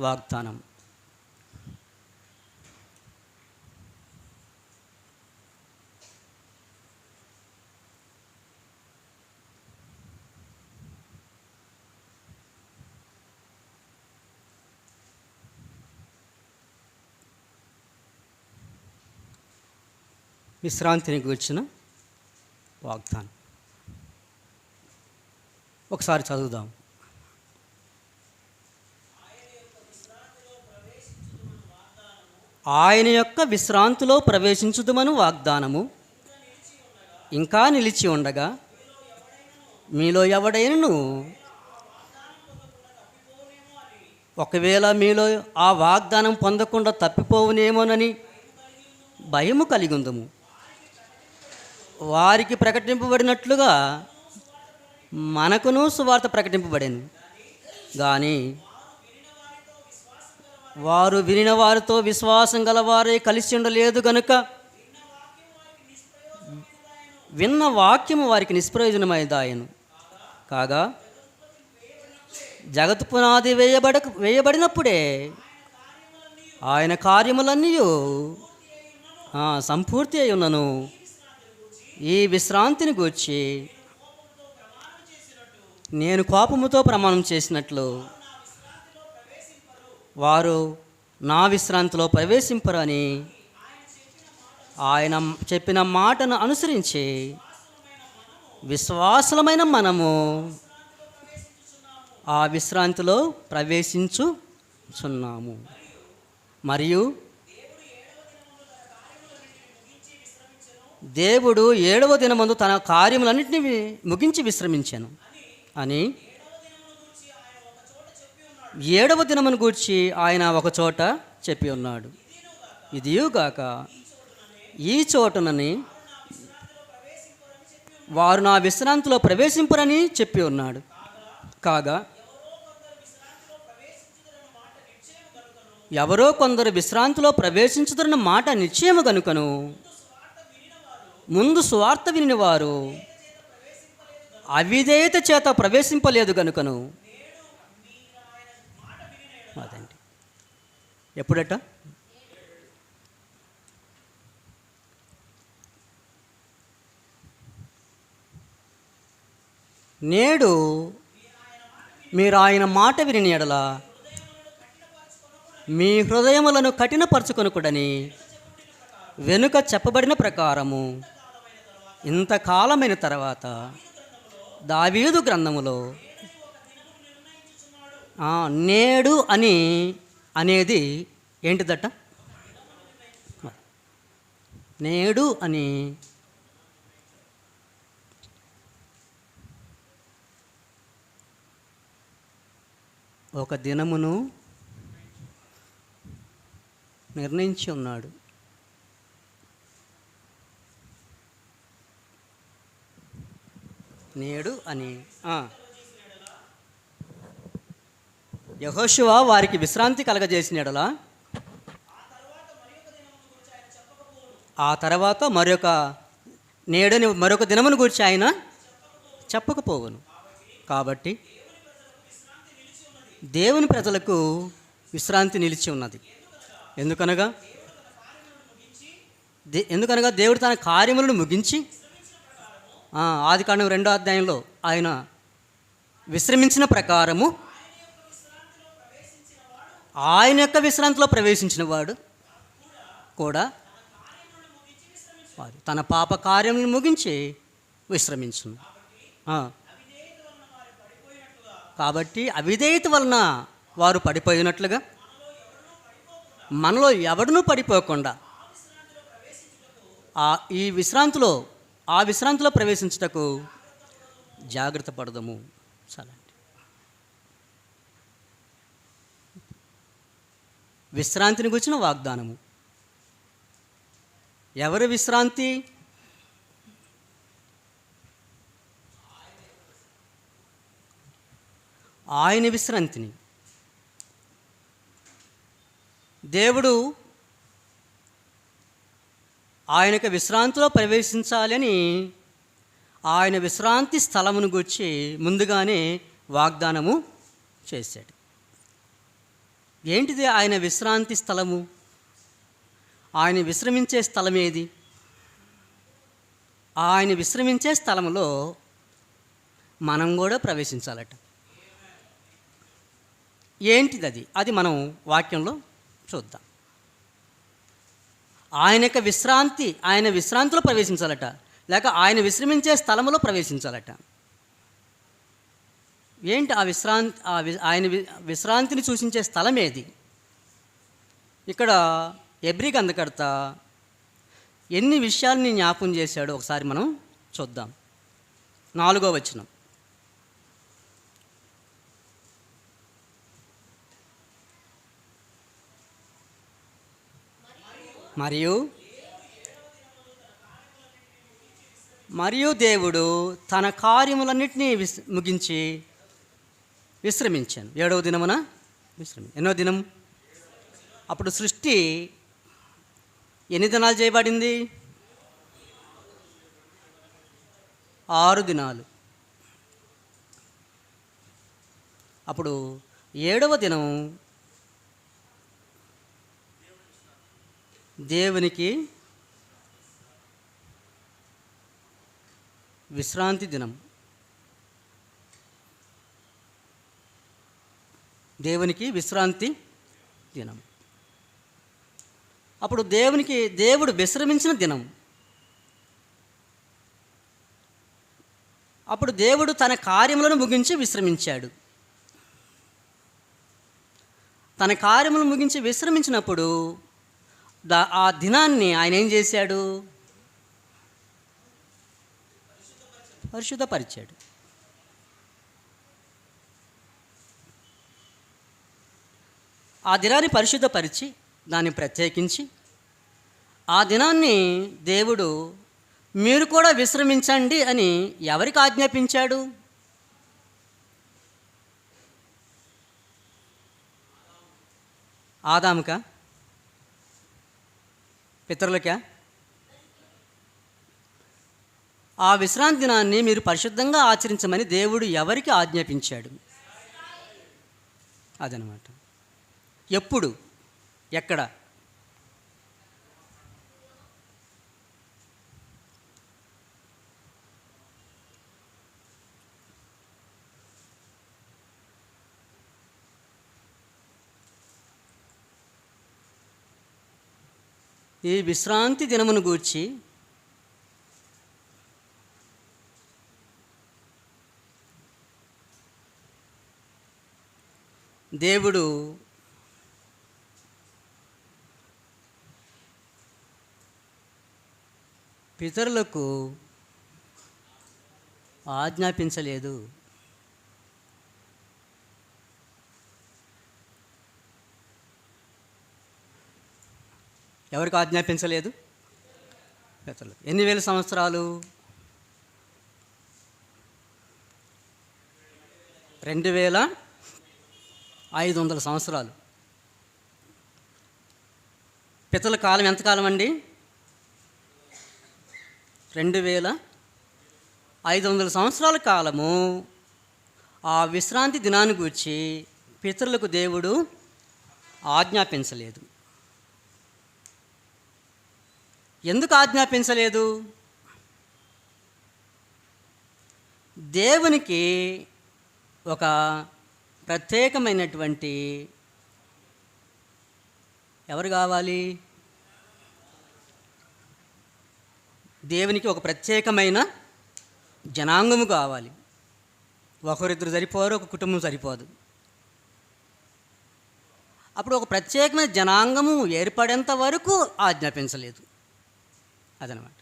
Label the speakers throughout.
Speaker 1: వాగ్దానం. విశ్రాంతిని గూర్చిన వాగ్దానం. ఒకసారి చదువుదాం. ఆయన యొక్క విశ్రాంతిలో ప్రవేశించుదుమను వాగ్దానము ఇంకా నిలిచి ఉండగా, మీలో ఎవడైనను ఒకవేళ మీలో ఆ వాగ్దానం పొందకుండా తప్పిపోవునేమోనని భయము కలిగి ఉందము. వారికి ప్రకటింపబడినట్లుగా మనకును సువార్త ప్రకటింపబడింది. కానీ వారు వినిన వారితో విశ్వాసం గలవారే కలిసి ఉండలేదు గనుక విన్న వాక్యము వారికి నిష్ప్రయోజనమైదాయను. కాగా జగత్తు పునాది వేయబడినప్పుడే ఆయన కార్యములన్నీ సంపూర్తి అయి ఉన్నను. ఈ విశ్రాంతిని గూర్చి నేను కోపముతో ప్రమాణం చేసినట్లు వారు నా విశ్రాంతిలో ప్రవేశింపరని ఆయన చెప్పిన మాటను అనుసరించి విశ్వాసులమైన మనము ఆ విశ్రాంతిలో ప్రవేశించుచున్నాము. మరియు దేవుడు 7వ దినమందు తన కార్యములన్నింటినీ ముగించి విశ్రమించాను అని 7వ దినమును గూర్చి ఆయన ఒక చోట చెప్పి ఉన్నాడు. ఇదియుగాక ఈ చోటునని వారు నా విశ్రాంతిలో ప్రవేశింపరని చెప్పి ఉన్నాడు. కాగా ఎవరో కొందరు విశ్రాంతిలో ప్రవేశించుదరన్న మాట నిశ్చయము గనుకను ముందు సువార్త విని వారు అవిధేయత చేత ప్రవేశింపలేదు గనుకను. అదండి. ఎప్పుడట? నేడు మీరు ఆయన మాట విని ఎడల మీ హృదయములను కఠినపరచుకొనకూడని వెనుక చెప్పబడిన ప్రకారము ఇంతకాలమైన తర్వాత దావీదు గ్రంథములో నేడు అనేది ఏంటిదట? నేడు అని ఒక దినమును నిర్ణయించి ఉన్నాడు. నేడు అని యెహోషువ వారికి విశ్రాంతి కలగజేసిన యెడల ఆ తర్వాత మరొక దినమును గురించి ఆయన చెప్పకపోవును. కాబట్టి దేవుని ప్రజలకు విశ్రాంతి నిలిచి ఉన్నది. ఎందుకనగా దేవుడు తన కార్యములను ముగించి ఆదికాండం 2వ అధ్యాయంలో ఆయన విశ్రమించిన ప్రకారము ఆయన యొక్క విశ్రాంతిలో ప్రవేశించిన వాడు కూడా తన పాప కార్యములను ముగించి విశ్రమించును. కాబట్టి అవిధేయత వలన వారు పడిపోయినట్లుగా మనలో ఎవడునూ పడిపోకుండా ఆ విశ్రాంతిలో ప్రవేశించుటకు జాగ్రత్త పడదాము. చాలా విశ్రాంతిని గురించిన వాగ్దానము. ఎవరి విశ్రాంతి? ఆయన విశ్రాంతిని దేవుడు ఆయనకు విశ్రాంతిలో ప్రవేశించాలని ఆయన విశ్రాంతి స్థలమును గురించి ముందుగానే వాగ్దానము చేశాడు. ఏంటిది ఆయన విశ్రాంతి స్థలము? ఆయన విశ్రమించే స్థలం ఏది? ఆయన విశ్రమించే స్థలంలో మనం కూడా ప్రవేశించాలట. ఏంటిది అది? అది మనం వాక్యంలో చూద్దాం. ఆయన యొక్క విశ్రాంతి, ఆయన విశ్రాంతిలో ప్రవేశించాలట, లేక ఆయన విశ్రమించే స్థలంలో ప్రవేశించాలట. ఏంటి ఆ విశ్రాంతి? ఆయన విశ్రాంతిని సూచించే స్థలం ఏది? ఇక్కడ హెబ్రీ గ్రంథకర్త ఎన్ని విషయాల్ని జ్ఞాపకం చేశాడో ఒకసారి మనం చూద్దాం. 4వ వచనం. మరియు దేవుడు తన కార్యములన్నింటినీ ముగించి విశ్రమించాను. 7వ దినమున ఎన్నో దినం? అప్పుడు సృష్టి ఎన్ని దినాలు చేయబడింది? 6 దినాలు. అప్పుడు 7వ దినం దేవునికి విశ్రాంతి దినం. దేవునికి విశ్రాంతి దినం. అప్పుడు దేవుడు విశ్రమించిన దినం. అప్పుడు దేవుడు తన కార్యములను ముగించి విశ్రమించాడు. తన కార్యములను ముగించి విశ్రమించినప్పుడు ఆ దినాన్ని ఆయన ఏం చేశాడు? పరిశుద్ధపరిచాడు. ఆ దినాన్ని పరిశుద్ధపరిచి దాన్ని ప్రత్యేకించి ఆ దినాన్ని దేవుడు మీరు కూడా విశ్రమించండి అని ఎవరికి ఆజ్ఞాపించాడు? ఆదాముకా? పితరులకా? ఆ విశ్రాంతి దినాన్ని మీరు పరిశుద్ధంగా ఆచరించమని దేవుడు ఎవరికి ఆజ్ఞాపించాడు? అదనమాట. ఎప్పుడు? ఎక్కడ? ఈ విశ్రాంతి దినమును గూర్చి దేవుడు పితరులకు ఆజ్ఞాపించలేదు. ఎవరికి ఆజ్ఞాపించలేదు? పితరులకు. ఎన్ని వేల సంవత్సరాలు? 2500 సంవత్సరాలు. పితరుల కాలం ఎంతకాలం అండి? 2500 సంవత్సరాల కాలము ఆ విశ్రాంతి దినాన్ని గూర్చి పితరులకు దేవుడు ఆజ్ఞాపించలేదు. ఎందుకు ఆజ్ఞాపించలేదు? దేవునికి ఒక ప్రత్యేకమైనటువంటి ఎవరు కావాలి? దేవునికి ఒక ప్రత్యేకమైన జనాంగము కావాలి. ఒకరిద్దరు సరిపోరు, ఒక కుటుంబం సరిపోదు. అప్పుడు ఒక ప్రత్యేకమైన జనాంగము ఏర్పడేంత వరకు ఆజ్ఞాపించలేదు. అదనమాట.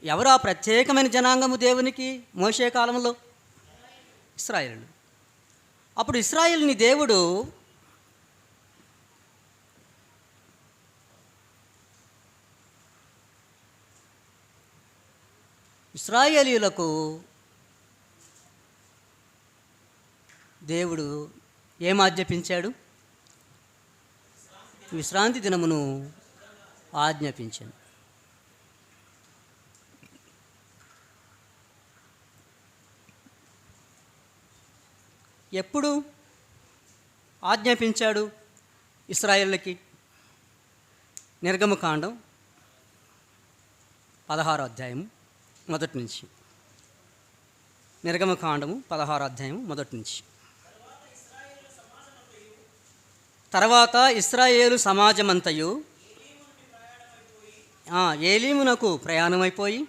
Speaker 1: ఎవరు ఆ ప్రత్యేకమైన జనాంగము దేవునికి? మోషే కాలంలో ఇశ్రాయేలు. అప్పుడు ఇశ్రాయేలుని దేవుడు ఇశ్రాయేలీయులకు దేవుడు ఏం ఆజ్ఞాపించాడు? విశ్రాంతి దినమును ఆజ్ఞాపించాడు. ఎప్పుడు ఆజ్ఞాపించాడు? ఇశ్రాయేళ్ళకి. నిర్గమకాండం 16వ అధ్యాయం మొదటి నుంచి. నిర్గమకాండము 16వ అధ్యాయం మొదటి నుంచి. తర్వాత ఇశ్రాయేలు సమాజమంతయు ఏలీమునకు ప్రయాణమైపోయి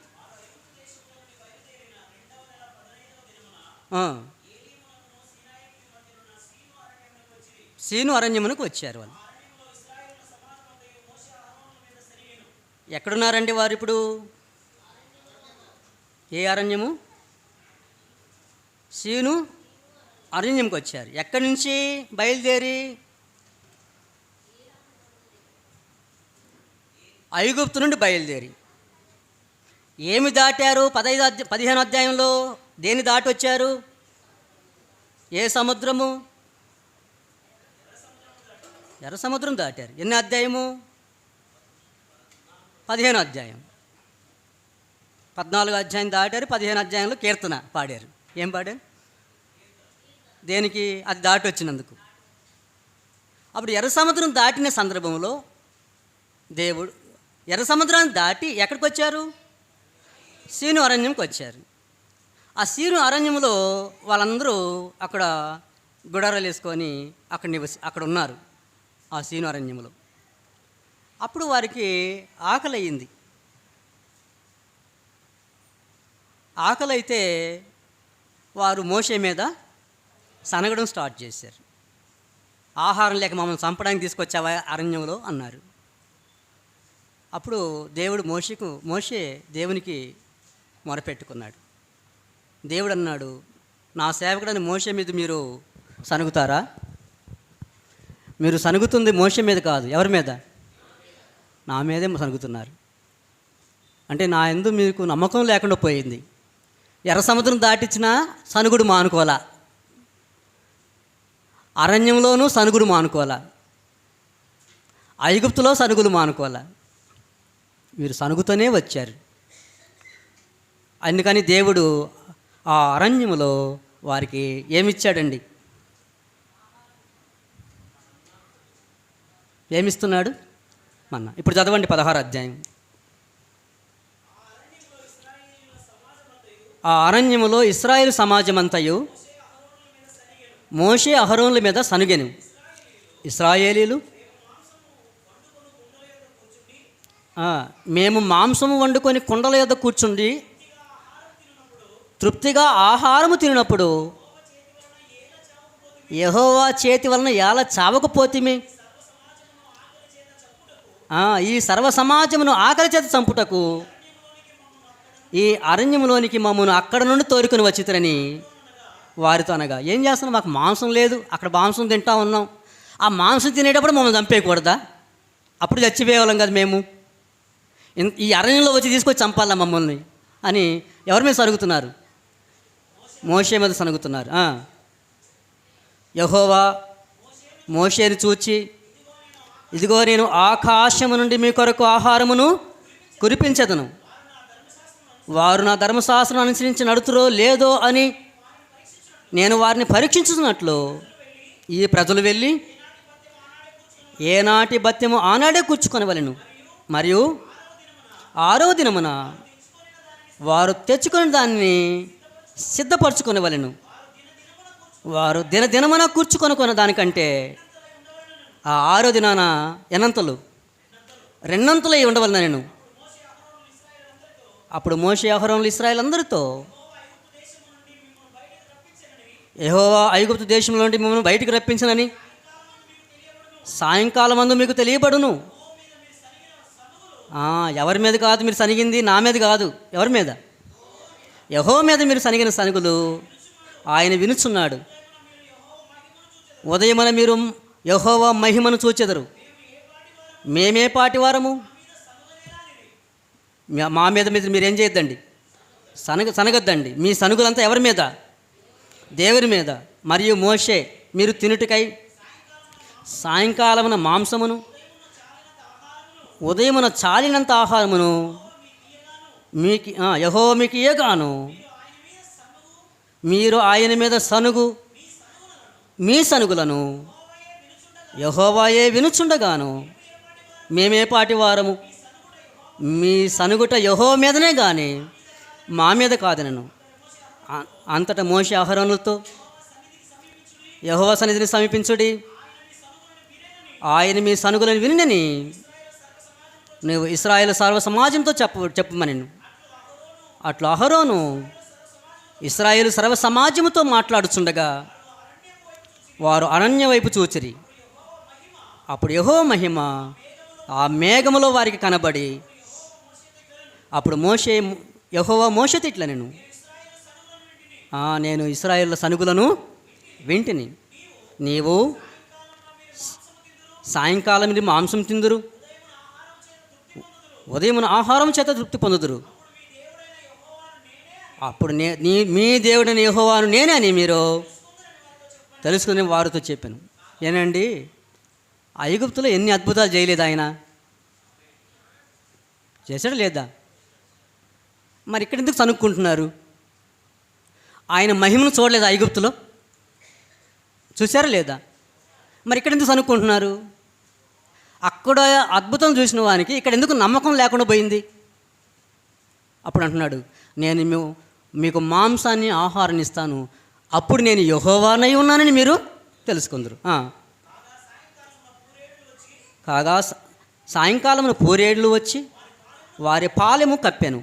Speaker 1: సీను అరణ్యమునకు వచ్చారు. వాళ్ళు ఎక్కడున్నారండి వారు ఇప్పుడు? ఏ అరణ్యము? సీను అరణ్యంకి వచ్చారు. ఎక్కడి నుంచి బయలుదేరి? ఐగుప్తు నుండి బయలుదేరి. ఏమి దాటారు? 15వ అధ్యాయంలో దేని దాటి వచ్చారు? ఏ సముద్రము? ఎర్ర సముద్రం దాటారు. ఎన్ని అధ్యాయము? 15వ అధ్యాయం. 14వ అధ్యాయం దాటారు. 15వ అధ్యాయంలో కీర్తన పాడారు. ఏం పాడారు? దేనికి? అది దాటి వచ్చినందుకు. అప్పుడు ఎర్ర సముద్రం దాటిన సందర్భంలో దేవుడు ఎర్ర సముద్రాన్ని దాటి ఎక్కడికి వచ్చారు? సీను అరణ్యంకి వచ్చారు. ఆ సీను అరణ్యంలో వాళ్ళందరూ అక్కడ గుడారాలు వేసుకొని అక్కడ ఉన్నారు ఆ సీను అరణ్యంలో. అప్పుడు వారికి ఆకలి అయింది. ఆకలి అయితే వారు మోషే మీద సనగడం స్టార్ట్ చేశారు. ఆహారం లేక మమ్మల్ని చంపడానికి తీసుకొచ్చావా అరణ్యంలో అన్నారు. అప్పుడు దేవుడు మోషే దేవునికి మొరపెట్టుకున్నాడు. దేవుడు అన్నాడు, నా సేవకుడని మోషే మీద మీరు సనుగుతారా? మీరు సనుగుతుంది మోషే మీద కాదు. ఎవరి మీద? నా మీదే సనుగుతున్నారు. అంటే నా యందు మీకు నమ్మకం లేకుండా పోయింది. ఎర్ర సముద్రం దాటించినా సనుగుడు మానుకోవాలా, అరణ్యంలోనూ సనుగుడు మానుకోవాలా, ఐగుప్తులో సనుగులు మానుకోవాలా. మీరు సనుగుతూనే వచ్చారు. అందుకని దేవుడు ఆ అరణ్యములో వారికి ఏమిచ్చాడండి? ఏమిస్తున్నాడు? మన్నా. ఇప్పుడు చదవండి 16వ అధ్యాయం. ఆ అరణ్యములో ఇశ్రాయేలు సమాజమంతయు మోషే అహరోనుల మీద సనుగెను. ఇశ్రాయేలీలు మేము మాంసము వండుకొని కుండల యొద్ద కూర్చుండి తృప్తిగా ఆహారము తినప్పుడు యెహోవా చేతి వలన ఎలా చావకపోతిమి? ఈ సర్వ సమాజమును ఆకలి చేత చంపుటకు ఈ అరణ్యంలోనికి మమ్మను అక్కడ నుండి తోలుకొని వచ్చితరని వారితో అనగా. ఏం చేస్తున్నాం? మాకు మాంసం లేదు, అక్కడ మాంసం తింటా ఉన్నాం. ఆ మాంసం తినేటప్పుడు మమ్మల్ని చంపేయకూడదా? అప్పుడు చచ్చిపోయేవాళ్ళం కదా మేము. ఈ అరణ్యంలో వచ్చి తీసుకొచ్చి చంపాలా మమ్మల్ని అని ఎవరి మీద సరుగుతున్నారు? మోషే మీద సనుగుతున్నారు. యెహోవా మోషేని చూచి, ఇదిగో నేను ఆకాశము నుండి మీ కొరకు ఆహారమును కురిపించదను, వారు నా ధర్మశాస్త్రం అనుసరించి నడుతురో లేదో అని నేను వారిని పరీక్షించుతున్నట్లు ఈ ప్రజలు వెళ్ళి ఏనాటి భత్యము ఆనాడే కూర్చుకొనవలెను, మరియు 6వ దినమున వారు తెచ్చుకుని దాన్ని సిద్ధపరచుకొనవలెను. వారు దినదినమున కూర్చుకొనుకున్న దానికంటే ఆ 6వ దినాన ఎన్నంతలు 2 అయి ఉండవలన నేను. అప్పుడు మోషే అహరోనులు ఇశ్రాయేలు అందరితో, యెహోవా ఐగుప్తు దేశంలో నుండి మిమ్మల్ని బయటికి రప్పించనని సాయంకాలమందు మీకు తెలియబడును. ఎవరి మీద కాదు మీరు సనిగింది? నా మీద కాదు. ఎవరి మీద? యెహోవా మీద మీరు సనిగిన సనుగులు ఆయన వినుచున్నాడు. ఉదయమున మీరు యెహోవా మహిమను చూచెదరు. మేమే పాటివారము? మా మీద మీరేం చేయొద్దండి, సనగొద్దండి. మీ సనుగులంతా ఎవరి మీద? దేవుని మీద. మరియు మోషే, మీరు తినుటకై సాయంకాలమున మాంసమును ఉదయమున చాలినంత ఆహారమును మీకు యెహోవా మీకు ఇయ్యగాను మీరు ఆయన మీద సనుగు మీ సనుగులను యెహోవాయే వినుచుండగాను మేమే పాటి వారము, మీ సనుగుట యెహోవా మీదనే కానీ మా మీద కాదనను. అంతటా మోషే అహరోనులతో, యెహోవా సన్నిధిని సమీపించుడి, ఆయన మీ సనుగులను వినని నువ్వు ఇశ్రాయేలు సర్వ సమాజంతో చెప్పమని. అట్లా అహరోను ఇశ్రాయేలు సర్వ సమాజముతో మాట్లాడుచుండగా వారు అరణ్య వైపు చూచిరి. అప్పుడు యెహోవా మహిమ ఆ మేఘములో వారికి కనబడి, అప్పుడు యెహోవా మోషేతో ఇట్లా నేను ఇశ్రాయేలు సనుగులను వింటిని. నీవు సాయంకాలం ఇది మాంసం తిందురు, ఉదయమున ఆహారం చేత తృప్తి పొందుదురు. అప్పుడు మీ దేవుడిని యెహోవాను నేనే అని మీరు తెలుసుకుని వారితో చెప్పాను. ఏనండి, ఐగుప్తులో ఎన్ని అద్భుతాలు చేయలేదు ఆయన? చేశాడు లేదా? మరి ఇక్కడ ఎందుకు సనుక్కుంటున్నారు? ఆయన మహిమను చూడలేదు ఐగుప్తులో? చూశారా లేదా? మరి ఇక్కడ ఎందుకు సనుక్కుంటున్నారు? అక్కడ అద్భుతం చూసిన వానికి ఇక్కడ ఎందుకు నమ్మకం లేకుండా పోయింది? అప్పుడు అంటున్నాడు, నేను మీకు మాంసాన్ని ఆహారాన్ని ఇస్తాను, అప్పుడు నేను యెహోవానై ఉన్నానని మీరు తెలుసుకుందరు. కాగా సాయంకాలమున పూరేళ్ళు వచ్చి వారి పాలెము కప్పాను,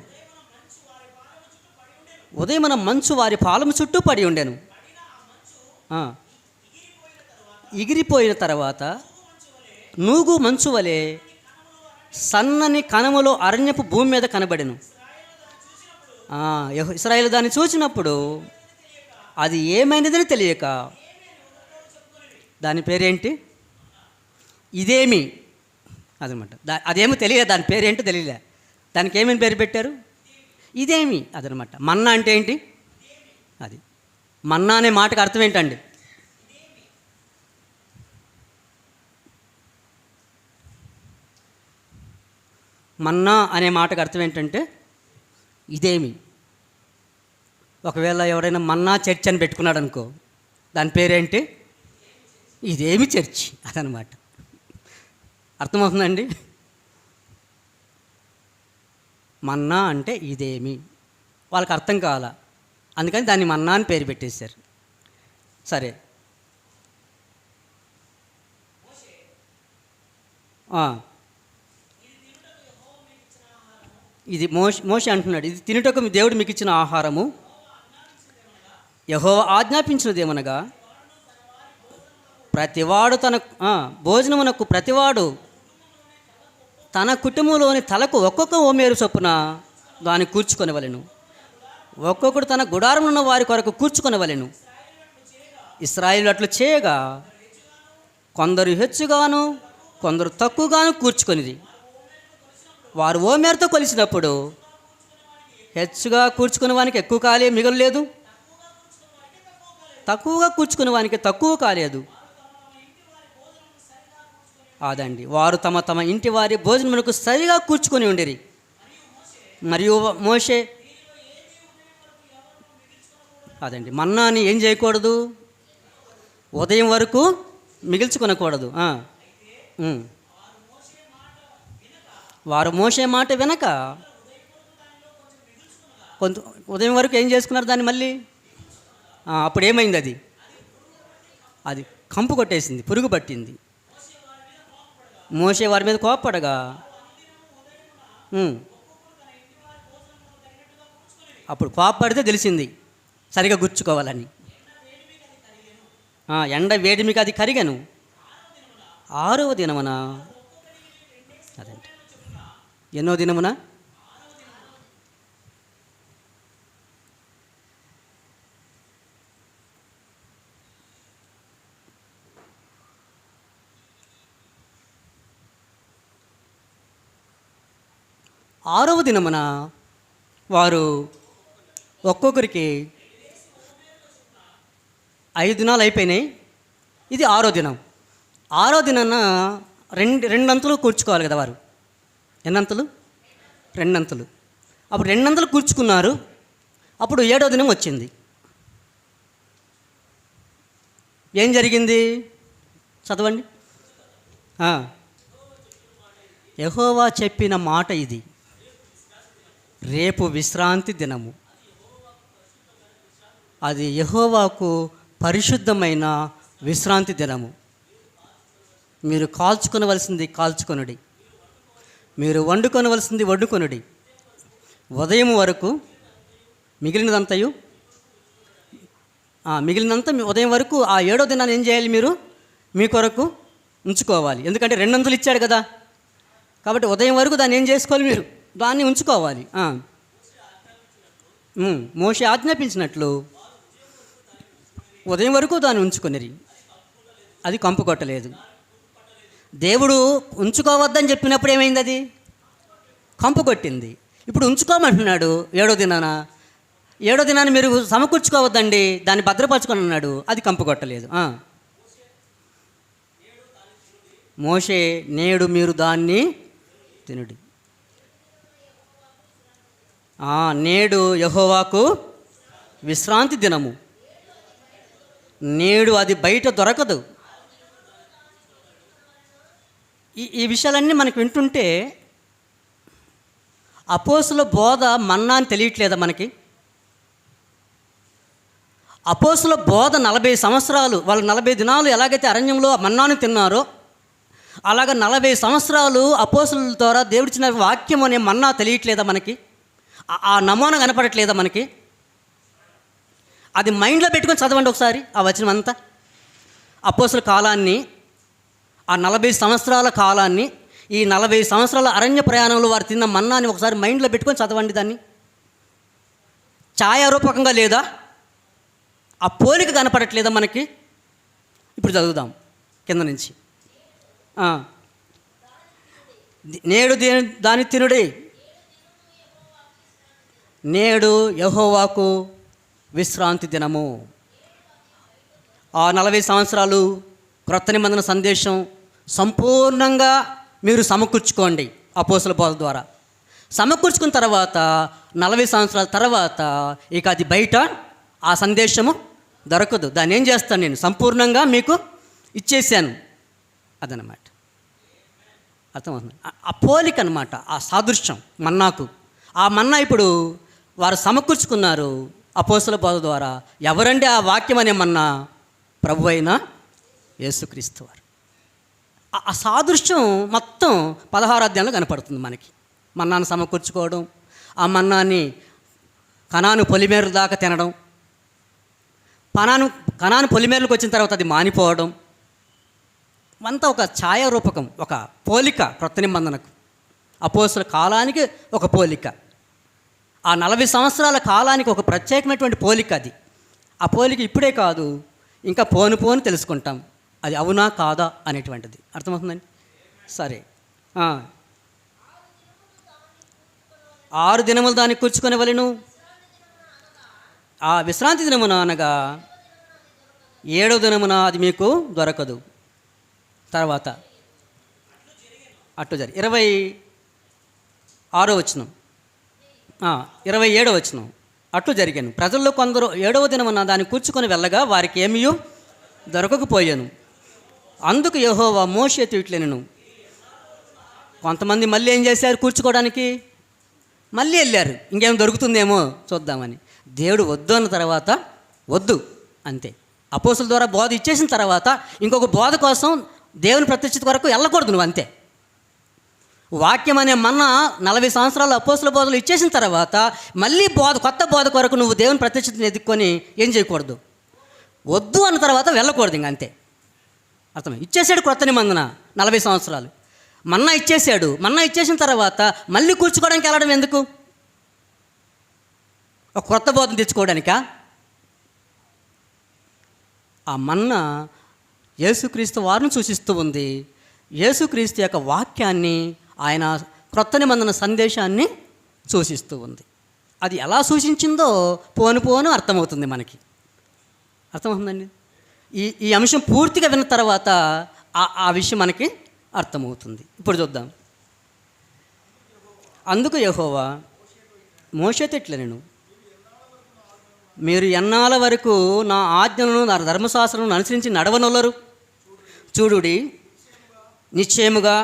Speaker 1: ఉదయమున మంచు వారి పాలెము చుట్టూ పడి ఉండెను. ఎగిరిపోయిన తర్వాత నూగు మంచు వలె సన్నని కణములో అరణ్యపు భూమి మీద కనబడెను. ఇశ్రాయేలు దాన్ని చూసినప్పుడు అది ఏమైనదని తెలియక దాని పేరేంటి? ఇదేమి అదనమాట. అదేమో తెలియదు, దాని పేరేంటో తెలియలే. దానికి ఏమేమి పేరు పెట్టారు? ఇదేమి అదనమాట. మన్నా అంటే ఏంటి? అది మన్నా అనే మాటకు అర్థం ఏంటండి? మన్నా అనే మాటకు అర్థం ఏంటంటే ఇదేమి. ఒకవేళ ఎవరైనా మన్నా చర్చ్ అని పెట్టుకున్నాడు అనుకో, దాని పేరేంటి? ఇదేమి చర్చ్ అదనమాట. అర్థమవుతుందండి? మన్నా అంటే ఇదేమి. వాళ్ళకి అర్థం కావాలా, అందుకని దాన్ని మన్నా అని పేరు పెట్టేశారు. సరే, ఇది మోషే అంటున్నాడు, ఇది తినుటకు మీ దేవుడు మీకు ఇచ్చిన ఆహారము. యెహోవా ఆజ్ఞాపించినదేమనగా ప్రతివాడు భోజనమునకు ప్రతివాడు తన కుటుంబంలోని తలకు ఒక్కొక్క ఓమేరు చొప్పున దాన్ని కూర్చుకొనవలెను. ఒక్కొక్కడు తన గుడారంలో ఉన్న వారి కొరకు కూర్చుకొనవలెను. ఇశ్రాయేలు అట్లు చేయగా కొందరు హెచ్చుగాను కొందరు తక్కువగాను కూర్చుకొనిది. వారు ఓమేరుతో కొలిసినప్పుడు హెచ్చుగా కూర్చుకునే వానికి ఎక్కువ కాలే మిగలలేదు, తక్కువగా కూర్చుకునే వానికి తక్కువ కాలేదు. అదండి, వారు తమ తమ ఇంటి వారి భోజనమునకు సరిగా కూర్చుకొని ఉండిరి. మరియు మోషే అదండి, మన్నాని ఏం చేయకూడదు? ఉదయం వరకు మిగిల్చుకొనకూడదు. వారు మోషే మాట వినక కొంత ఉదయం వరకు ఏం చేసుకున్నారు దాన్ని మళ్ళీ. అప్పుడు ఏమైంది? అది కంపు కొట్టేసింది, పురుగు పట్టింది. మోషే వారి మీద కోప్పడగా అప్పుడు కోప్పడితే తెలిసింది సరిగా గుచ్చుకోవాలని. ఎండ వేడిమికి అది కరిగాను. 6వ దినమున అదండి, ఎన్నో దినమున? 6వ దినమున వారు ఒక్కొక్కరికి 5 దినాలు అయిపోయినాయి. ఇది 6వ దినం. 6వ దినాన రెండంతలు కూర్చుకోవాలి కదా వారు. ఎన్నంతలు? 2 అంతలు. అప్పుడు 2 అంతలు కూర్చుకున్నారు. అప్పుడు 7వ దినం వచ్చింది. ఏం జరిగింది చదవండి. యెహోవా చెప్పిన మాట ఇది, రేపు విశ్రాంతి దినము, అది యెహోవాకు పరిశుద్ధమైన విశ్రాంతి దినము. మీరు కాల్చుకొనవలసింది కాల్చుకొనుడి, మీరు వండుకొనవలసింది వండుకొనుడి. ఉదయం వరకు మిగిలినదంతయు మిగిలినంత ఉదయం వరకు ఆ 7వ దినాన్ని ఏం చేయాలి? మీరు మీ కొరకు ఉంచుకోవాలి. ఎందుకంటే 200 ఇచ్చాడు కదా, కాబట్టి ఉదయం వరకు దాన్ని ఏం చేసుకోవాలి? మీరు దాన్ని ఉంచుకోవాలి. మోషే ఆజ్ఞాపించినట్లు ఉదయం వరకు దాన్ని ఉంచుకొనిరి, అది కంపు కొట్టలేదు. దేవుడు ఉంచుకోవద్దని చెప్పినప్పుడు ఏమైంది? అది కంపు కొట్టింది. ఇప్పుడు ఉంచుకోమంటున్నాడు 7వ దినాన. 7వ దినాన్ని మీరు సమకూర్చుకోవద్దండి, దాన్ని భద్రపరచుకొని అన్నాడు, అది కంపు కొట్టలేదు. మోషే, నేడు మీరు దాన్ని తినుడి. నేడు యెహోవాకు విశ్రాంతి దినము, నేడు అది బయట దొరకదు. ఈ విషయాలన్నీ మనకు వింటుంటే అపోస్తుల బోధ మన్నా అని తెలియట్లేదా మనకి? అపోస్తుల బోధ 40 సంవత్సరాలు, వాళ్ళు 40 దినాలు ఎలాగైతే అరణ్యంలో మన్నాను తిన్నారో అలాగ 40 సంవత్సరాలు అపోస్తుల ద్వారా దేవుడిచ్చిన వాక్యం అనే మన్నా తెలియట్లేదా మనకి? ఆ నమూనా కనపడట్లేదా మనకి? అది మైండ్లో పెట్టుకొని చదవండి ఒకసారి ఆ వచనం అంతా. అపోస్తుల కాలాన్ని, ఆ 40 సంవత్సరాల కాలాన్ని, ఈ 40 సంవత్సరాల అరణ్య ప్రయాణంలో వారు తిన్న మన్నాని ఒకసారి మైండ్లో పెట్టుకొని చదవండి. దాన్ని ఛాయారూపకంగా లేదా? ఆ పోలిక కనపడట్లేదా మనకి? ఇప్పుడు చదువుదాం కింద నుంచి. నేడు దాని తినుడి, నేడు యెహోవాకు విశ్రాంతి దినము. ఆ 40 సంవత్సరాలు క్రొత్త నిబంధన సందేశం సంపూర్ణంగా మీరు సమకూర్చుకోండి. అపోస్తుల బోధ ద్వారా సమకూర్చుకున్న తర్వాత 40 సంవత్సరాల తర్వాత ఇక అది బయట ఆ సందేశము దొరకదు. దాన్ని ఏం చేస్తాను? నేను సంపూర్ణంగా మీకు ఇచ్చేసాను. అదనమాట, అర్థమవుతుంది. ఆ పోలిక అనమాట, ఆ సాదృశ్యం మన్నాకు. ఆ మన్నా ఇప్పుడు వారు సమకూర్చుకున్నారు అపోస్తుల బోధ ద్వారా. ఎవరండి ఆ వాక్యం అనే మన్నా? ప్రభు అయిన యేసుక్రీస్తు వారు. ఆ సాదృశ్యం మొత్తం 16వ అధ్యాయంలో కనపడుతుంది మనకి. మన్నాను సమకూర్చుకోవడం, ఆ మన్నాన్ని కనాను పొలిమేర దాకా తినడం, కనాను పొలిమేరలకు వచ్చిన తర్వాత అది మానిపోవడం, అంతా ఒక ఛాయారూపకం, ఒక పోలిక క్రొత్త నిబంధనకు. అపోస్తుల కాలానికి ఒక పోలిక, ఆ 40 సంవత్సరాల కాలానికి ఒక ప్రత్యేకమైనటువంటి పోలిక అది. ఆ పోలిక ఇప్పుడే కాదు, ఇంకా పోను పోను తెలుసుకుంటాం అది అవునా కాదా అనేటువంటిది. అర్థమవుతుందండి? సరే, 6 దినములు దాన్ని కూర్చుకునే వలెను. ఆ విశ్రాంతి దినమున అనగా 7వ దినమున అది మీకు దొరకదు. తర్వాత అట్టు జరి 26వ వచనం, 27వ వచనం. అట్లు జరిగాను, ప్రజల్లో కొందరు 7వ దినమున దాన్ని కూర్చుకొని వెళ్ళగా వారికి ఏమీ దొరకకపోయాను. అందుకు యెహోవా మోషేతో ఇట్లనెను. కొంతమంది మళ్ళీ ఏం చేశారు? కూర్చుకోవడానికి మళ్ళీ వెళ్ళారు, ఇంకేం దొరుకుతుందేమో చూద్దామని. దేవుడు వద్దు అన్న తర్వాత వద్దు అంతే. అపోస్తుల ద్వారా బోధ ఇచ్చేసిన తర్వాత ఇంకొక బోధ కోసం దేవుని ప్రత్యక్షత కొరకు వెళ్ళకూడదు నువ్వు, అంతే. వాక్యం అనే మన్నా 40 సంవత్సరాలు అపోస్తుల బోధలు ఇచ్చేసిన తర్వాత మళ్ళీ కొత్త బోధ కొరకు నువ్వు దేవుని ప్రత్యక్షతను ఎదుక్కొని ఏం చేయకూడదు? వద్దు అన్న తర్వాత వెళ్ళకూడదు, ఇంక అంతే. అర్థమే. ఇచ్చేసాడు క్రొత్త నిబంధన 40 సంవత్సరాలు మన్నా ఇచ్చేసాడు. మన్నా ఇచ్చేసిన తర్వాత మళ్ళీ కూర్చుకోవడానికి వెళ్ళడం ఎందుకు? ఒక క్రొత్త బోధన తెచ్చుకోవడానికా? ఆ మన్నా యేసుక్రీస్తు వారిని సూచిస్తూ ఉంది. యేసుక్రీస్తు యొక్క వాక్యాన్ని, ఆయన క్రొత్త నిబంధన సందేశాన్ని సూచిస్తూ ఉంది. అది ఎలా సూచించిందో పోను పోను అర్థమవుతుంది మనకి. అర్థమవుతుందండి? ఈ అంశం పూర్తిగా విన్న తర్వాత ఆ విషయం మనకి అర్థమవుతుంది. ఇప్పుడు చూద్దాం. అందుకు యెహోవా మోషేతో ఇట్లనెను, మీరు ఎన్నాళ్ళ వరకు నా ఆజ్ఞలను, నా ధర్మశాస్త్రములను అనుసరించి నడవనొల్లరు? చూడుడి, నిశ్చయముగా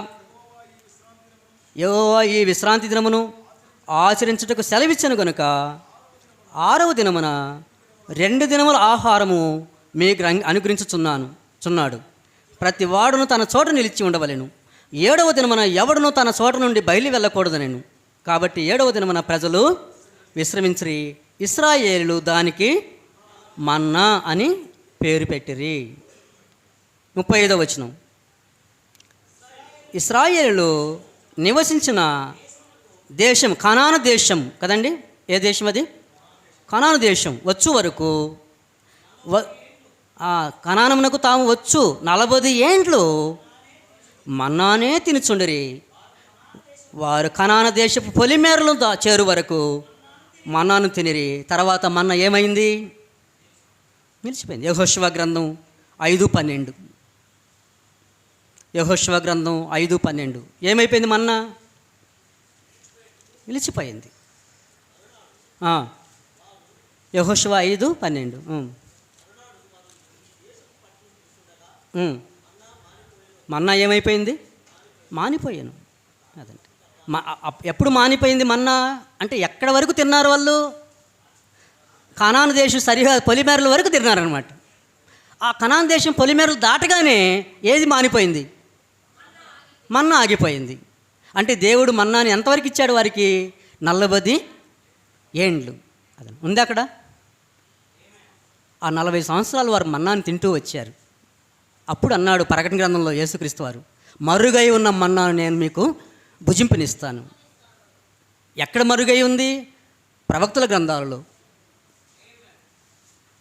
Speaker 1: యెహోవా ఈ విశ్రాంతి దినమును ఆచరించుటకు సెలవిచ్చను గనుక 6వ దినమున 2 దినముల ఆహారము మీకు అనుగ్రహించుచున్నాడు. ప్రతి వాడును తన చోట నిలిచి ఉండవలెను. 7వ దినమున ఎవడును తన చోట నుండి బయలు వెళ్ళకూడదనెను. కాబట్టి 7వ దినమున ప్రజలు విశ్రమించిరి. ఇశ్రాయేలు దానికి మన్నా అని పేరు పెట్టిరి. 35వ వచనం. ఇశ్రాయేలు నివసించిన దేశం కనాను దేశం కదండి. ఏ దేశం అది? కనాను దేశం వచ్చు వరకు కనానమునకు తాము వచ్చు 40 ఏండ్లు మన్నానే తినుచుండిరి. వారు కనాన దేశపు పొలిమేరలు చేరు వరకు మన్నాను తినిరి. తర్వాత మన్నా ఏమైంది? నిలిచిపోయింది. యెహోషువ గ్రంథం 5:12. యెహోషువ గ్రంథం 5:12 ఏమైపోయింది? మన్నా నిలిచిపోయింది. యెహోషువ 5:12 మన్నా ఏమైపోయింది? మానిపోయాను. అదండి. ఎప్పుడు మానిపోయింది మన్నా అంటే? ఎక్కడ వరకు తిన్నారు వాళ్ళు? కనాను దేశం సరిహద్దు పొలిమేరల వరకు తిన్నారనమాట. ఆ కనాను దేశం పొలిమేరలు దాటగానే ఏది మానిపోయింది? మన్నా ఆగిపోయింది. అంటే దేవుడు మన్నాని ఎంతవరకు ఇచ్చాడు వారికి? 40 ఏండ్లు. అదే ఉంది అక్కడ. ఆ 40 సంవత్సరాలు వారు మన్నాని తింటూ వచ్చారు. అప్పుడు అన్నాడు ప్రకటన గ్రంథంలో యేసుక్రీస్తు వారు, మరుగై ఉన్న మన్నాను నేను మీకు భుజింపునిస్తాను. ఎక్కడ మరుగై ఉంది? ప్రవక్తల గ్రంథాలలో